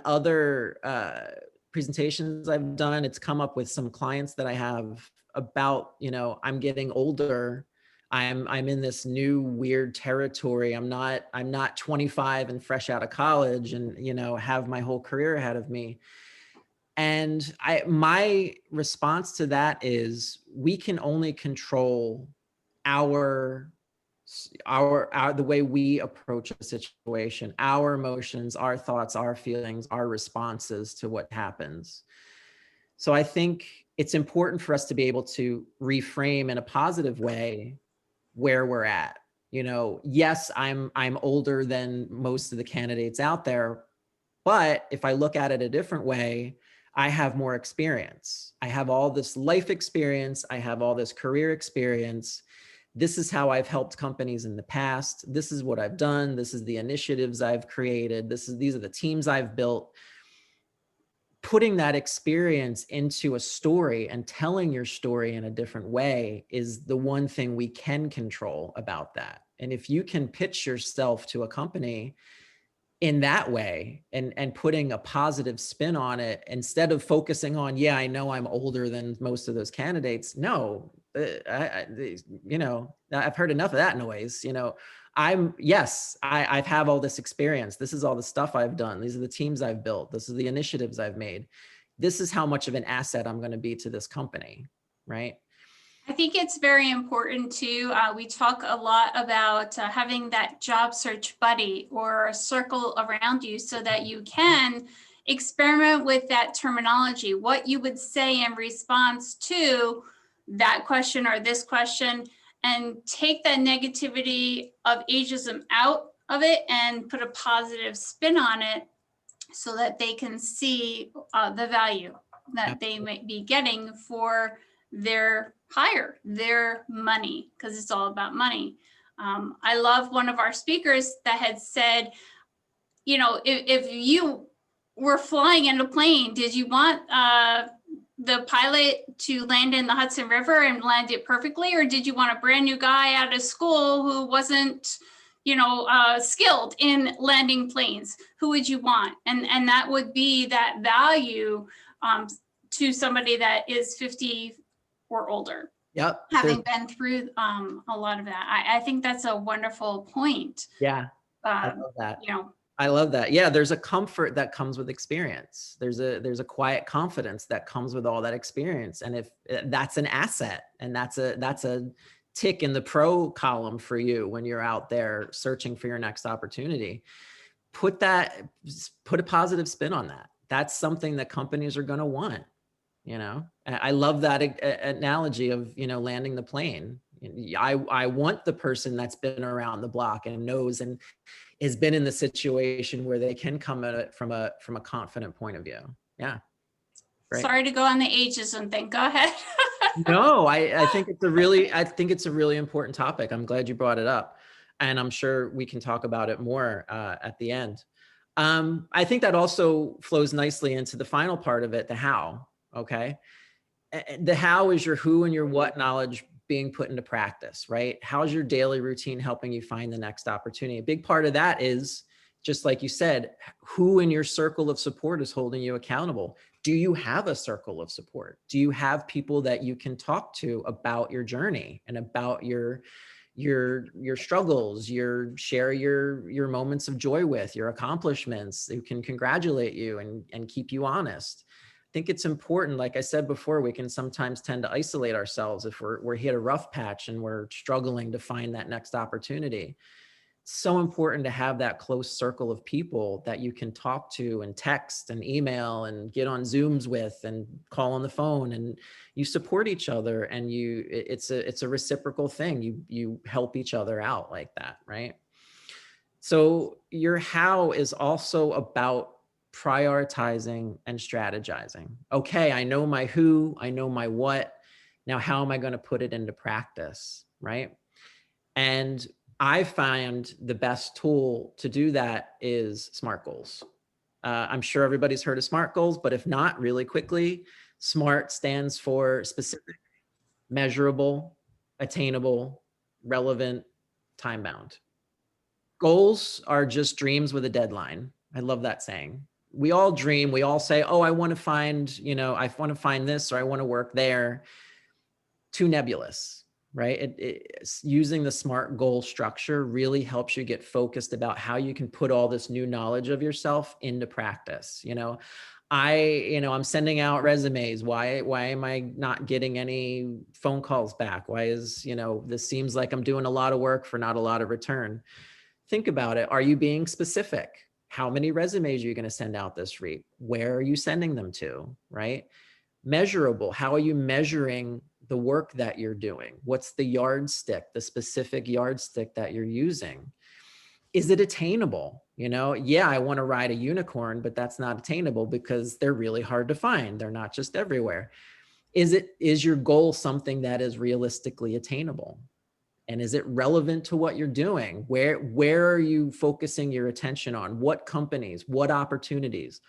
other presentations I've done. It's come up with some clients that I have about, I'm getting older. I'm in this new weird territory. I'm not 25 and fresh out of college and, have my whole career ahead of me. And my response to that is we can only control our the way we approach a situation, our emotions, our thoughts, our feelings, our responses to what happens. So I think it's important for us to be able to reframe in a positive way where we're at. Yes, I'm older than most of the candidates out there, but if I look at it a different way, I have more experience. I have all this life experience. I have all this career experience. This is how I've helped companies in the past. This is what I've done. This is the initiatives I've created. These are the teams I've built. Putting that experience into a story and telling your story in a different way is the one thing we can control about that. And if you can pitch yourself to a company in that way and putting a positive spin on it instead of focusing on, yeah, I know I'm older than most of those candidates. No, I've heard enough of that noise. I've have all this experience. This is all the stuff I've done. These are the teams I've built. This is the initiatives I've made. This is how much of an asset I'm going to be to this company. Right. I think it's very important too. We talk a lot about having that job search buddy or a circle around you so that you can experiment with that terminology, what you would say in response to that question or this question, and take that negativity of ageism out of it and put a positive spin on it so that they can see the value that they might be getting for their hire, their money, because it's all about money. I love one of our speakers that had said, if you were flying in a plane, did you want the pilot to land in the Hudson River and land it perfectly? Or did you want a brand new guy out of school who wasn't skilled in landing planes? Who would you want? And that would be that value to somebody that is 50 or older. Yep. Having been through a lot of that. I think that's a wonderful point. Yeah. I love that. You know, I love that. Yeah, there's a comfort that comes with experience. There's a quiet confidence that comes with all that experience. And if that's an asset, and that's a tick in the pro column for you when you're out there searching for your next opportunity, put a positive spin on that. That's something that companies are going to want. I love that analogy of, landing the plane. I want the person that's been around the block and knows and has been in the situation where they can come at it from a confident point of view. Yeah. Great. Sorry to go on the ageism thing. Go ahead. No, I think it's a really important topic. I'm glad you brought it up, and I'm sure we can talk about it more at the end. I think that also flows nicely into the final part of it, the how. Okay. The how is your who and your what knowledge being put into practice, right? How's your daily routine helping you find the next opportunity? A big part of that is, just like you said, who in your circle of support is holding you accountable? Do you have a circle of support? Do you have people that you can talk to about your journey and about your struggles, share your moments of joy with, your accomplishments, who can congratulate you and keep you honest? I think it's important. Like I said before, we can sometimes tend to isolate ourselves if we're hit a rough patch and we're struggling to find that next opportunity. It's so important to have that close circle of people that you can talk to and text and email and get on Zooms with and call on the phone, and you support each other, and it's a reciprocal thing. You help each other out like that, right? So your how is also about prioritizing and strategizing. Okay, I know my who, I know my what. Now, how am I going to put it into practice, right? And I find the best tool to do that is SMART goals. I'm sure everybody's heard of SMART goals, but if not, really quickly, SMART stands for specific, measurable, attainable, relevant, time-bound. Goals are just dreams with a deadline. I love that saying. We all dream. We all say, oh, I want to find, I want to find this, or I want to work there. Too nebulous, right? It's using the SMART goal structure really helps you get focused about how you can put all this new knowledge of yourself into practice. I'm sending out resumes. Why am I not getting any phone calls back? Why is, this seems like I'm doing a lot of work for not a lot of return. Think about it. Are you being specific? How many resumes are you going to send out this week? Where are you sending them to, right? Measurable. How are you measuring the work that you're doing? What's the yardstick, the specific yardstick that you're using? Is it attainable? Yeah, I want to ride a unicorn, but that's not attainable because they're really hard to find. They're not just everywhere. Is your goal something that is realistically attainable? And is it relevant to what you're doing? Where are you focusing your attention on? What companies, what opportunities?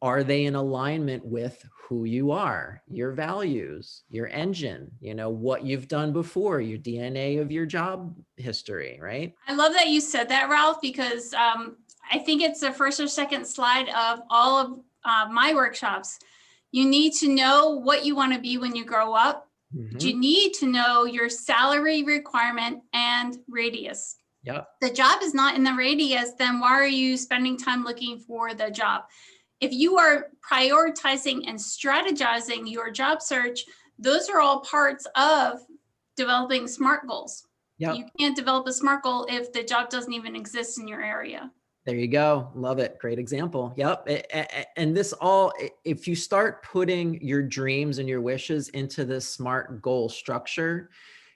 Are they in alignment with who you are, your values, your engine, what you've done before, your DNA of your job history, right? I love that you said that, Ralph, because I think it's the first or second slide of all of my workshops. You need to know what you want to be when you grow up. Mm-hmm. You need to know your salary requirement and radius. Yep. The job is not in the radius, then why are you spending time looking for the job? If you are prioritizing and strategizing your job search, those are all parts of developing SMART goals. Yep. You can't develop a SMART goal if the job doesn't even exist in your area. There you go. Love it. Great example. Yep. And this all, if you start putting your dreams and your wishes into this SMART goal structure,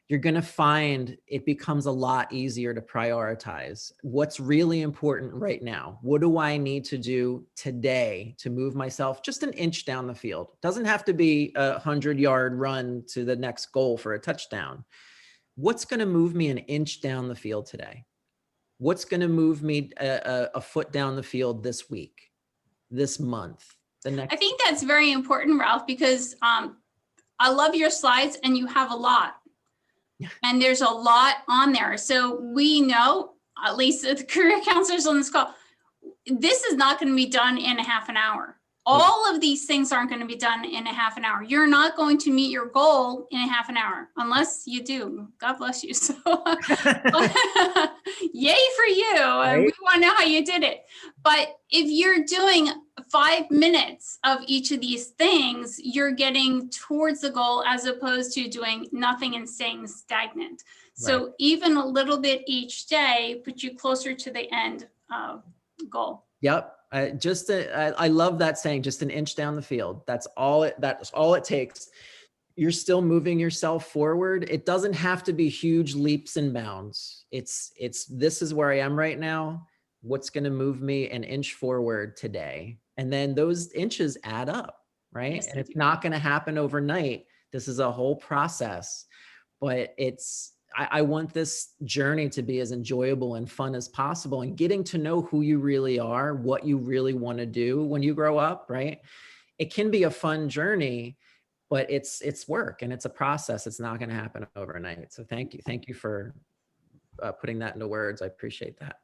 you're going to find it becomes a lot easier to prioritize. What's really important right now? What do I need to do today to move myself just an inch down the field? Doesn't have to be a 100-yard run to the next goal for a touchdown. What's going to move me an inch down the field today? What's going to move me a foot down the field this week, this month, the next? I think that's very important, Ralph, because I love your slides and you have a lot. And there's a lot on there. So we know, at least the career counselors on this call, this is not going to be done in a half an hour. All of these things aren't going to be done in a half an hour. You're not going to meet your goal in a half an hour, unless you do. God bless you. So yay for you. Right? We want to know how you did it. But if you're doing 5 minutes of each of these things, you're getting towards the goal as opposed to doing nothing and staying stagnant. So even a little bit each day puts you closer to the end goal. Yep. I love that saying, just an inch down the field. That's all it takes. You're still moving yourself forward. It doesn't have to be huge leaps and bounds. It's this is where I am right now. What's going to move me an inch forward today? And then those inches add up, right? Yes, and it's not going to happen overnight. This is a whole process, but I want this journey to be as enjoyable and fun as possible, and getting to know who you really are, what you really want to do when you grow up, right? It can be a fun journey, but it's work and it's a process. It's not going to happen overnight. So thank you. Thank you for putting that into words. I appreciate that.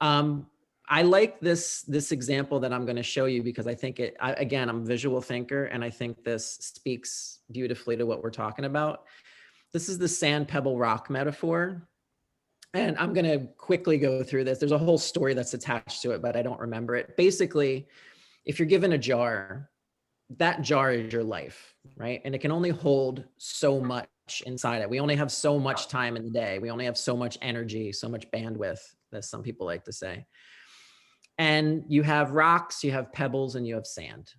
I like this example that I'm going to show you because I think again, I'm a visual thinker, and I think this speaks beautifully to what we're talking about. This is the sand, pebble, rock metaphor. And I'm going to quickly go through this. There's a whole story that's attached to it, but I don't remember it. Basically, if you're given a jar, that jar is your life, right? And it can only hold so much inside it. We only have so much time in the day. We only have so much energy, so much bandwidth, as some people like to say. And you have rocks, you have pebbles, and you have sand.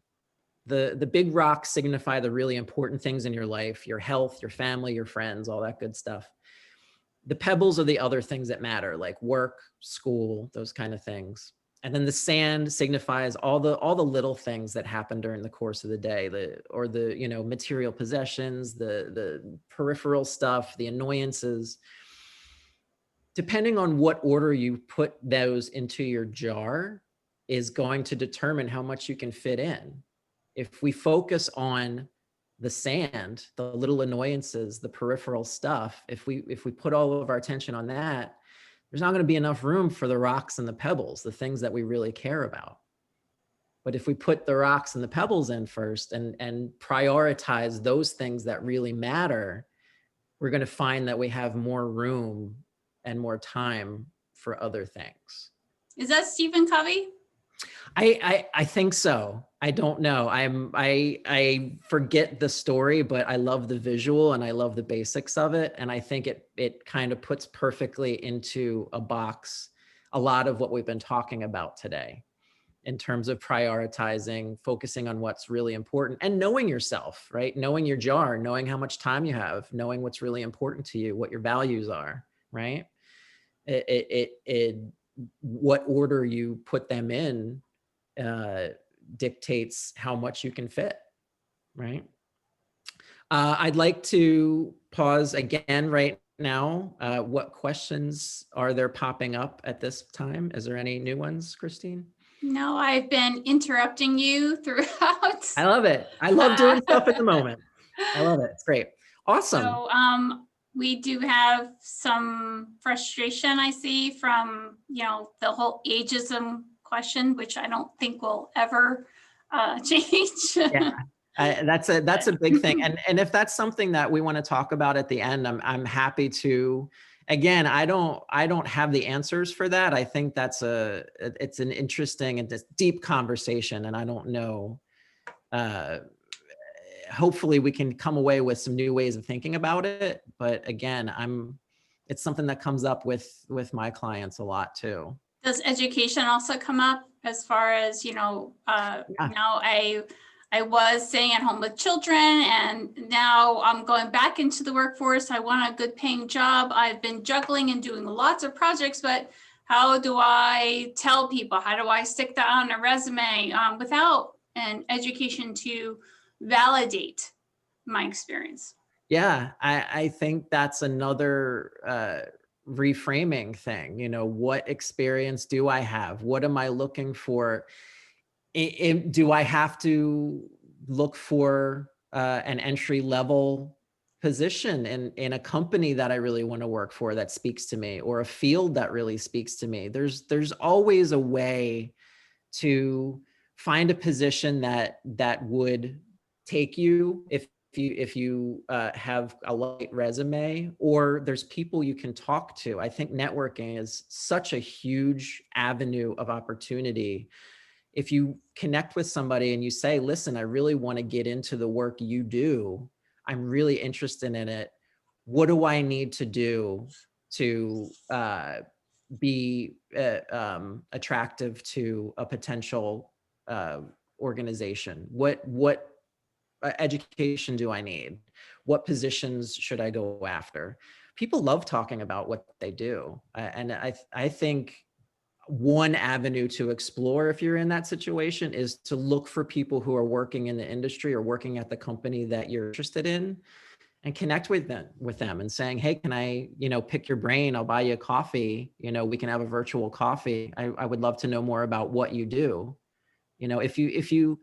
The big rocks signify the really important things in your life, your health, your family, your friends, all that good stuff. The pebbles are the other things that matter, like work, school, those kind of things. And then the sand signifies all the little things that happen during the course of the day, the you know, material possessions, the peripheral stuff, the annoyances. Depending on what order you put those into your jar is going to determine how much you can fit in. If we focus on the sand, the little annoyances, the peripheral stuff, if we put all of our attention on that, there's not going to be enough room for the rocks and the pebbles, the things that we really care about. But if we put the rocks and the pebbles in first and prioritize those things that really matter, we're going to find that we have more room and more time for other things. Is that Stephen Covey? I think so. I don't know. I forget the story, but I love the visual and I love the basics of it. And I think it kind of puts perfectly into a box a lot of what we've been talking about today in terms of prioritizing, focusing on what's really important, and knowing yourself, right? Knowing your jar, knowing how much time you have, knowing what's really important to you, what your values are, right? What order you put them in dictates how much you can fit, right? I'd like to pause again right now. What questions are there popping up at this time? Is there any new ones, Christine? No, I've been interrupting you throughout. I love it. I love doing stuff at the moment. I love it. It's great. Awesome. So we do have some frustration, I see, from, you know, the whole ageism question, which I don't think will ever change. Yeah, that's a big thing. And if that's something that we want to talk about at the end, I'm happy to. Again, I don't have the answers for that. I think it's an interesting and deep conversation, and I don't know. Hopefully we can come away with some new ways of thinking about it. But again, it's something that comes up with my clients a lot too. Does education also come up as far as, you know, now I was staying at home with children, and now I'm going back into the workforce. I want a good paying job. I've been juggling and doing lots of projects, but how do I tell people? How do I stick that on a resume without an education to validate my experience? Yeah, I think that's another reframing thing. You know, what experience do I have? What am I looking for? Do I have to look for an entry level position in a company that I really want to work for that speaks to me, or a field that really speaks to me? There's always a way to find a position that would take you if you have a light resume, or there's people you can talk to. I think networking is such a huge avenue of opportunity. If you connect with somebody and you say, listen, I really want to get into the work you do. I'm really interested in it. What do I need to do to be attractive to a potential organization? What education do I need? What positions should I go after? People love talking about what they do. And I think one avenue to explore if you're in that situation is to look for people who are working in the industry or working at the company that you're interested in, and connect with them and saying, hey, can I, you know, pick your brain? I'll buy you a coffee. You know, we can have a virtual coffee. I would love to know more about what you do. You know, if you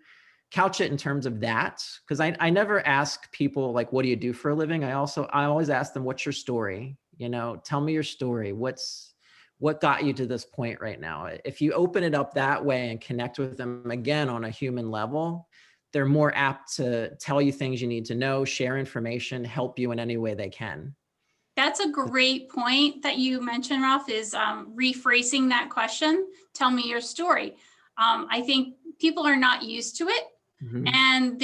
couch it in terms of that, because I never ask people like, what do you do for a living? I always ask them, what's your story? You know, tell me your story. What got you to this point right now? If you open it up that way and connect with them again on a human level, they're more apt to tell you things you need to know, share information, help you in any way they can. That's a great point that you mentioned, Ralph, is rephrasing that question. Tell me your story. I think people are not used to it, and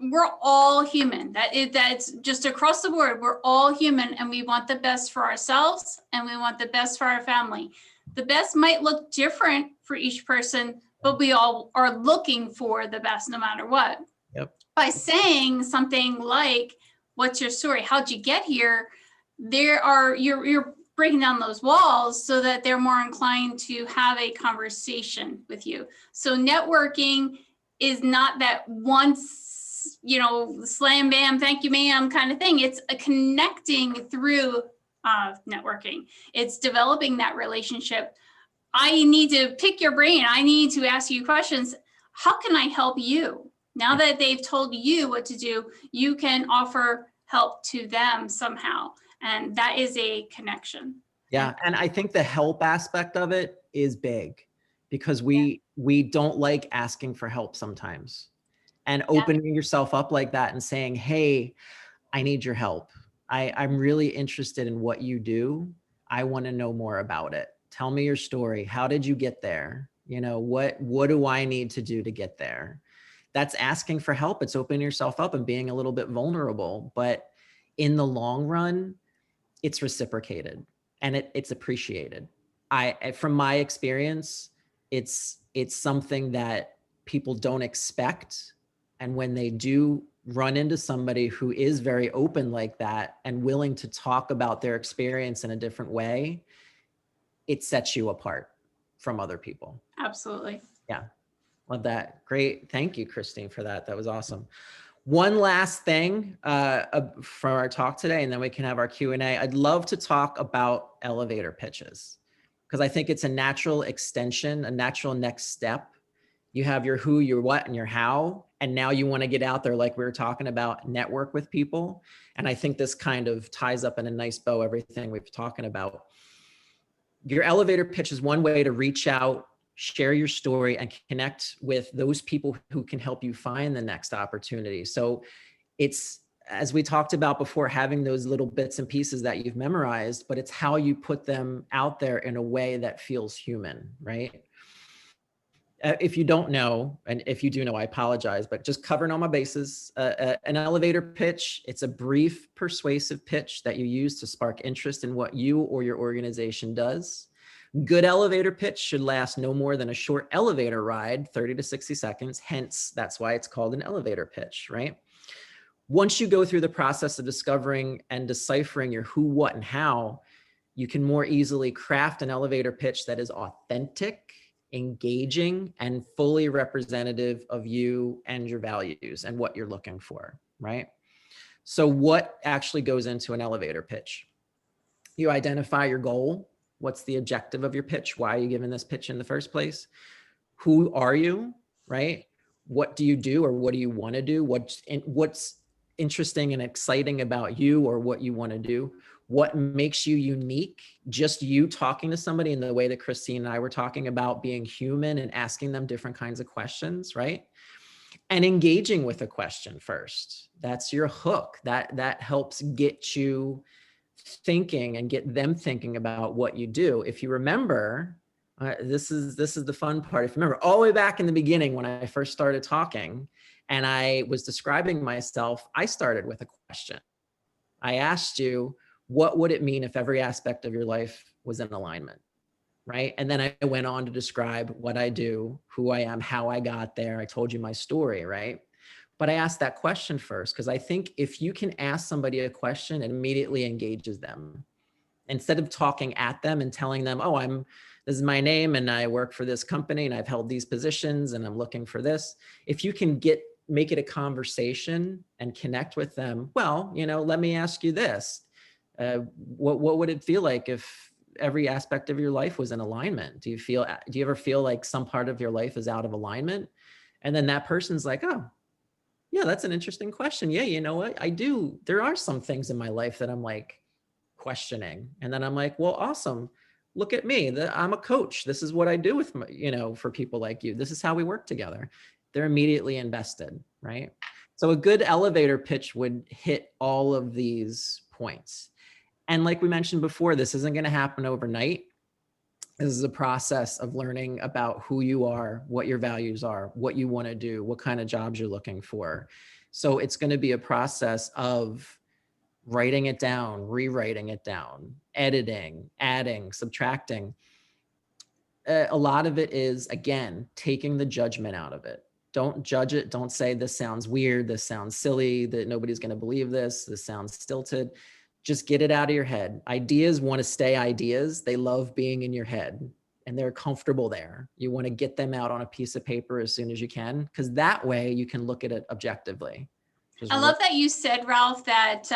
we're all human. That's just across the board. We're all human, and we want the best for ourselves, and we want the best for our family. The best might look different for each person, but we all are looking for the best no matter what. Yep. By saying something like, what's your story? How'd you get here? You're breaking down those walls so that they're more inclined to have a conversation with you. So networking is not that once, slam, bam, thank you, ma'am kind of thing. It's a connecting through networking. It's developing that relationship. I need to pick your brain. I need to ask you questions. How can I help you? Now that they've told you what to do, you can offer help to them somehow. And that is a connection. Yeah. And I think the help aspect of it is big, because we don't like asking for help sometimes, and opening yourself up like that and saying, hey, I need your help. I'm really interested in what you do. I want to know more about it. Tell me your story. How did you get there? What do I need to do to get there? That's asking for help. It's opening yourself up and being a little bit vulnerable. But in the long run, it's reciprocated and it's appreciated. From my experience, it's something that people don't expect. And when they do run into somebody who is very open like that and willing to talk about their experience in a different way, it sets you apart from other people. Absolutely. Yeah. Love that. Great. Thank you, Christine, for that. That was awesome. One last thing for our talk today, and then we can have our Q&A. I'd love to talk about elevator pitches, because I think it's a natural extension, a natural next step. You have your who, your what, and your how. And now you want to get out there, like we were talking about, network with people. And I think this kind of ties up in a nice bow everything we've been talking about. Your elevator pitch is one way to reach out, share your story, and connect with those people who can help you find the next opportunity. So it's, as we talked about before, having those little bits and pieces that you've memorized, but it's how you put them out there in a way that feels human, right? If you don't know, and if you do know, I apologize, but just covering all my bases. An elevator pitch, it's a brief, persuasive pitch that you use to spark interest in what you or your organization does. Good elevator pitch should last no more than a short elevator ride, 30 to 60 seconds. Hence, that's why it's called an elevator pitch, right? Once you go through the process of discovering and deciphering your who, what, and how, you can more easily craft an elevator pitch that is authentic, engaging, and fully representative of you and your values and what you're looking for, right? So what actually goes into an elevator pitch? You identify your goal. What's the objective of your pitch? Why are you giving this pitch in the first place? Who are you, right? What do you do, or what do you want to do? What's interesting and exciting about you, or what you want to do? What makes you unique? Just you talking to somebody in the way that Christine and I were talking about, being human and asking them different kinds of questions, right? And engaging with a question first. That's your hook. That helps get you thinking and get them thinking about what you do. If you remember, this is the fun part. If you remember all the way back in the beginning when I first started talking and I was describing myself, I started with a question. I asked you, what would it mean if every aspect of your life was in alignment, right? And then I went on to describe what I do, who I am, how I got there. I told you my story, right? But I asked that question first, because I think if you can ask somebody a question, it immediately engages them. Instead of talking at them and telling them, oh, this is my name and I work for this company and I've held these positions and I'm looking for this. If you can make it a conversation and connect with them, well, let me ask you this. What would it feel like if every aspect of your life was in alignment? Do you ever feel like some part of your life is out of alignment? And then that person's like, oh, yeah, that's an interesting question. Yeah, you know what? I do. There are some things in my life that I'm like questioning. And then I'm like, well, awesome. Look at me. I'm a coach. This is what I do with for people like you. This is how we work together. They're immediately invested, right? So a good elevator pitch would hit all of these points. And like we mentioned before, this isn't going to happen overnight. This is a process of learning about who you are, what your values are, what you want to do, what kind of jobs you're looking for. So it's going to be a process of writing it down, rewriting it down, editing, adding, subtracting. A lot of it is, again, taking the judgment out of it. Don't judge it. Don't say this sounds weird. This sounds silly, that nobody's going to believe this. This sounds stilted. Just get it out of your head. Ideas want to stay ideas. They love being in your head and they're comfortable there. You want to get them out on a piece of paper as soon as you can, because that way you can look at it objectively. I love that you said, Ralph, that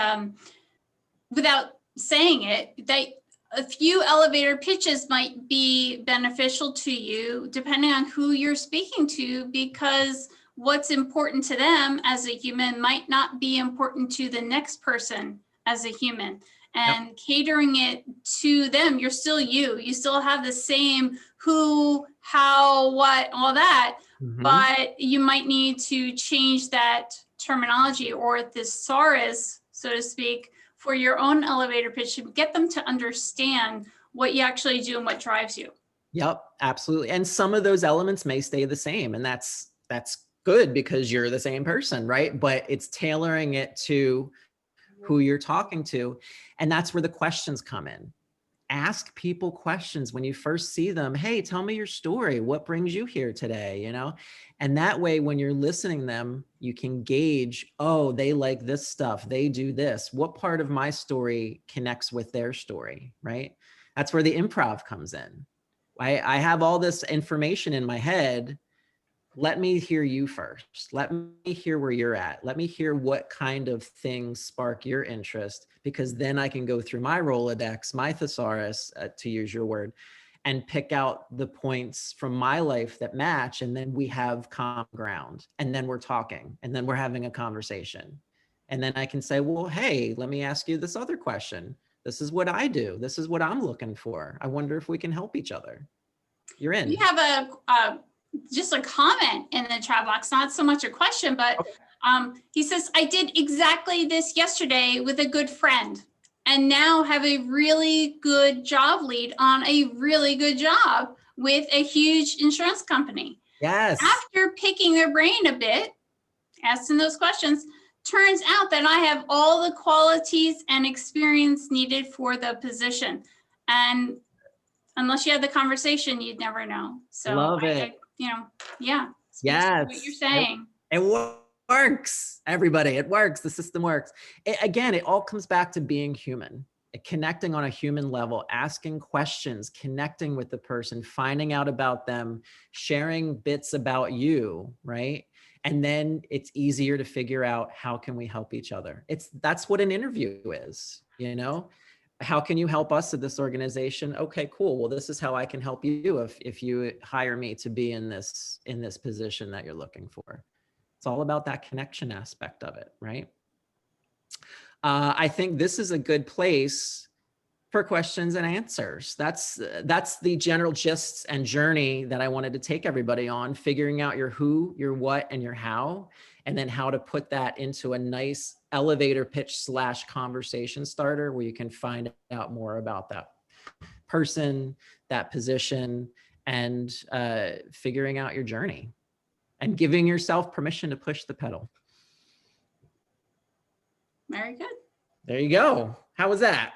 without saying it, that a few elevator pitches might be beneficial to you depending on who you're speaking to, because what's important to them as a human might not be important to the next person as a human. And yep. Catering it to them, you're still you. You still have the same who, how, what, all that, but you might need to change that terminology or thesaurus, so to speak, for your own elevator pitch to get them to understand what you actually do and what drives you. Yep, absolutely. And some of those elements may stay the same, and that's good because you're the same person, right? But it's tailoring it to who you're talking to. And that's where the questions come in. Ask people questions when you first see them. Hey, tell me your story. What brings you here today? You know, and that way, when you're listening to them, you can gauge, oh, they like this stuff. They do this. What part of my story connects with their story, right? That's where the improv comes in. I have all this information in my head. Let me hear you first. Let me hear where you're at. Let me hear what kind of things spark your interest, because then I can go through my Rolodex, my thesaurus, to use your word, and pick out the points from my life that match. And then we have common ground, and then we're talking, and then we're having a conversation. And then I can say, well, hey, let me ask you this other question. This is what I do. This is what I'm looking for. I wonder if we can help each other. You're in. We have just a comment in the chat box, not so much a question, but he says, I did exactly this yesterday with a good friend and now have a really good job lead on a really good job with a huge insurance company. Yes. After picking their brain a bit, asking those questions, turns out that I have all the qualities and experience needed for the position. And unless you had the conversation, you'd never know. So love it. Yeah. Yes. What you're saying. It works, everybody. It works. The system works. Again, it all comes back to being human, connecting on a human level, asking questions, connecting with the person, finding out about them, sharing bits about you, right? And then it's easier to figure out how can we help each other. That's what an interview is, you know? How can you help us at this organization? Okay, cool. Well, this is how I can help you if you hire me to be in this position that you're looking for. It's all about that connection aspect of it, right? I think this is a good place for questions and answers. That's the general gist and journey that I wanted to take everybody on, figuring out your who, your what, and your how, and then how to put that into a nice elevator pitch / conversation starter where you can find out more about that person, that position, and figuring out your journey and giving yourself permission to push the pedal. Very good. There you go. How was that?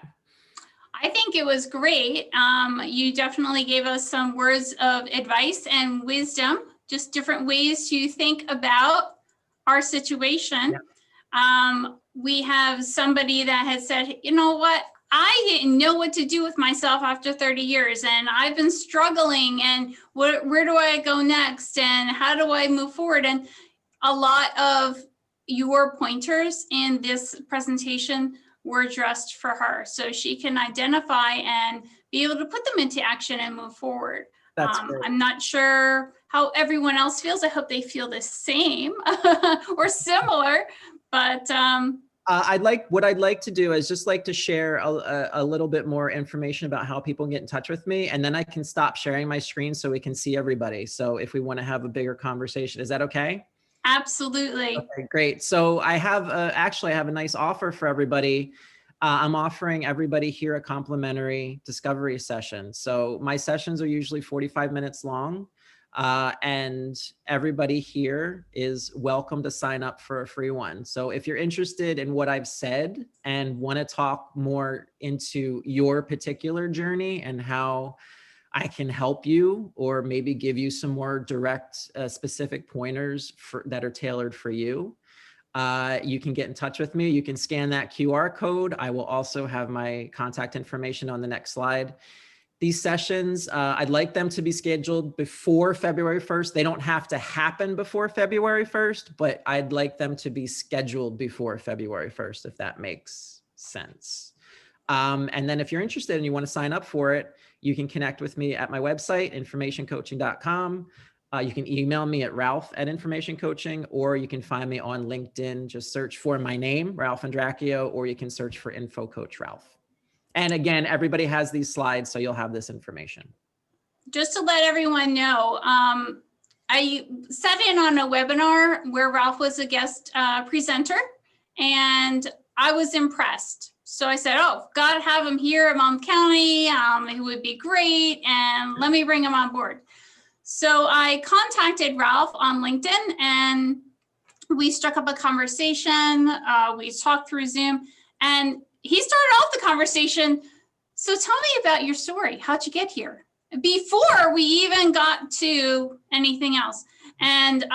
I think it was great. You definitely gave us some words of advice and wisdom, just different ways to think about our situation. Yeah. We have somebody that has said, you know what, I didn't know what to do with myself after 30 years and I've been struggling and where do I go next and how do I move forward? And a lot of your pointers in this presentation were addressed for her so she can identify and be able to put them into action and move forward. That's great. I'm not sure how everyone else feels. I hope they feel the same or similar, but what I'd like to do is just like to share a little bit more information about how people can get in touch with me, and then I can stop sharing my screen so we can see everybody. So if we want to have a bigger conversation, is that okay? Absolutely. Okay, great. So I have actually I have a nice offer for everybody. I'm offering everybody here a complimentary discovery session. So my sessions are usually 45 minutes long. And everybody here is welcome to sign up for a free one. So if you're interested in what I've said and want to talk more into your particular journey and how I can help you, or maybe give you some more direct, specific pointers that are tailored for you, you can get in touch with me. You can scan that QR code. I will also have my contact information on the next slide. These sessions, I'd like them to be scheduled before February 1st. They don't have to happen before February 1st, but I'd like them to be scheduled before February 1st, if that makes sense. And then if you're interested and you want to sign up for it, you can connect with me at my website, informationcoaching.com. You can email me at ralph@informationcoaching, or you can find me on LinkedIn. Just search for my name, Ralph Andracchio, or you can search for Info Coach Ralph. And again, everybody has these slides, so you'll have this information. Just to let everyone know, I sat in on a webinar where Ralph was a guest presenter, and I was impressed. So I said, oh, God, have him here at Monmouth County. It would be great. And let me bring him on board. So I contacted Ralph on LinkedIn, and we struck up a conversation. We talked through Zoom, and he started off the conversation. So tell me about your story. How'd you get here? Before we even got to anything else. And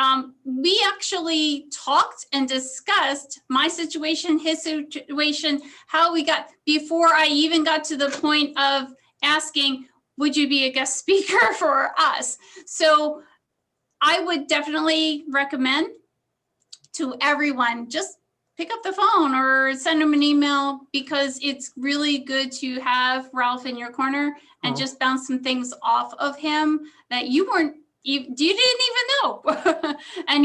we actually talked and discussed my situation, his situation, how we got, before I even got to the point of asking, would you be a guest speaker for us? So I would definitely recommend to everyone, just pick up the phone or send him an email, because it's really good to have Ralph in your corner and just bounce some things off of him that you didn't even know. And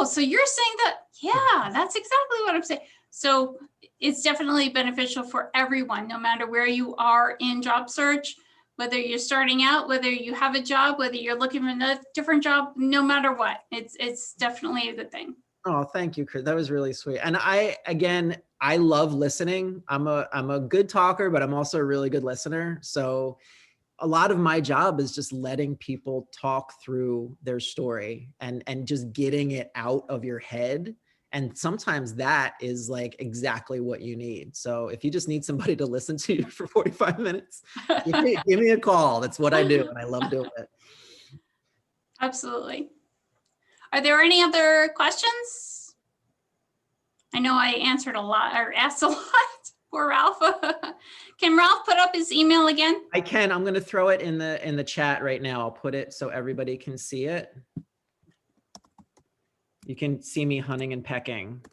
so you're saying that, yeah, that's exactly what I'm saying. So it's definitely beneficial for everyone, no matter where you are in job search, whether you're starting out, whether you have a job, whether you're looking for a different job, no matter what, it's definitely a good thing. Oh, thank you, Chris. That was really sweet. And I love listening. I'm a good talker, but I'm also a really good listener. So a lot of my job is just letting people talk through their story and just getting it out of your head. And sometimes that is like exactly what you need. So if you just need somebody to listen to you for 45 minutes, give me a call. That's what I do. And I love doing it. Absolutely. Are there any other questions? I know I answered a lot or asked a lot for Ralph. Can Ralph put up his email again? I can. I'm going to throw it in the chat right now. I'll put it so everybody can see it. You can see me hunting and pecking.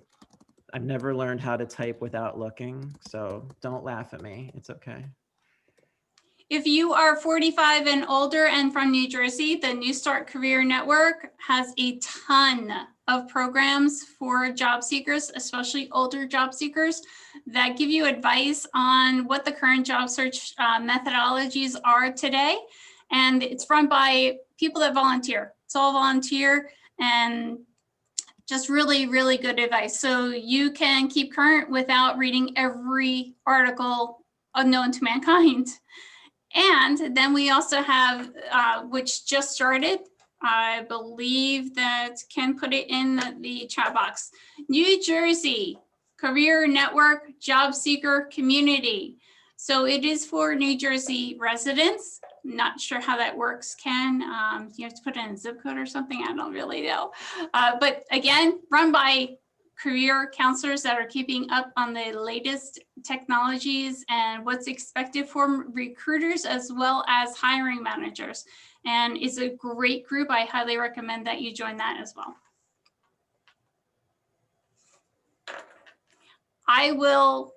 I've never learned how to type without looking, so don't laugh at me. It's okay. If you are 45 and older and from New Jersey, the New Start Career Network has a ton of programs for job seekers, especially older job seekers, that give you advice on what the current job search methodologies are today. And it's run by people that volunteer. It's all volunteer and just really, really good advice. So you can keep current without reading every article unknown to mankind. And then we also have, which just started, I believe that Ken put it in the chat box, New Jersey Career Network Job Seeker Community. So it is for New Jersey residents. Not sure how that works, Ken. You have to put in a zip code or something. I don't really know. But again, run by career counselors that are keeping up on the latest technologies and what's expected from recruiters as well as hiring managers. And it's a great group. I highly recommend that you join that as well. I will,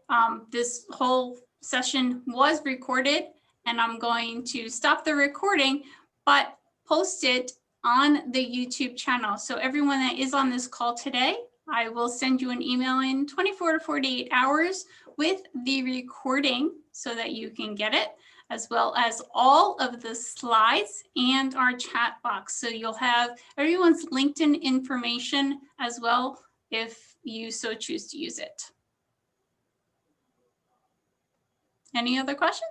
this whole session was recorded, and I'm going to stop the recording, but post it on the YouTube channel. So everyone that is on this call today, I will send you an email in 24 to 48 hours with the recording so that you can get it, as well as all of the slides and our chat box. So you'll have everyone's LinkedIn information as well if you so choose to use it. Any other questions?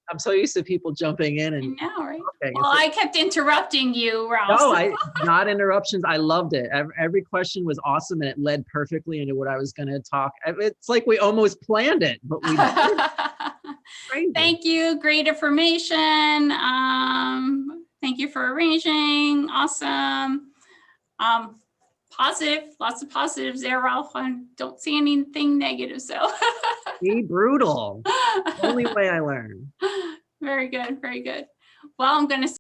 I'm so used to people jumping in and I know, right? Well, I kept interrupting you, Ralph. No, not interruptions. I loved it. Every question was awesome, and it led perfectly into what I was going to talk. It's like we almost planned it, but we did. Thank you. Great information. Thank you for arranging. Awesome. Positive, lots of positives there, Ralph. I don't see anything negative. So Be brutal. Only way I learn. very good. Very good. Well, I'm going to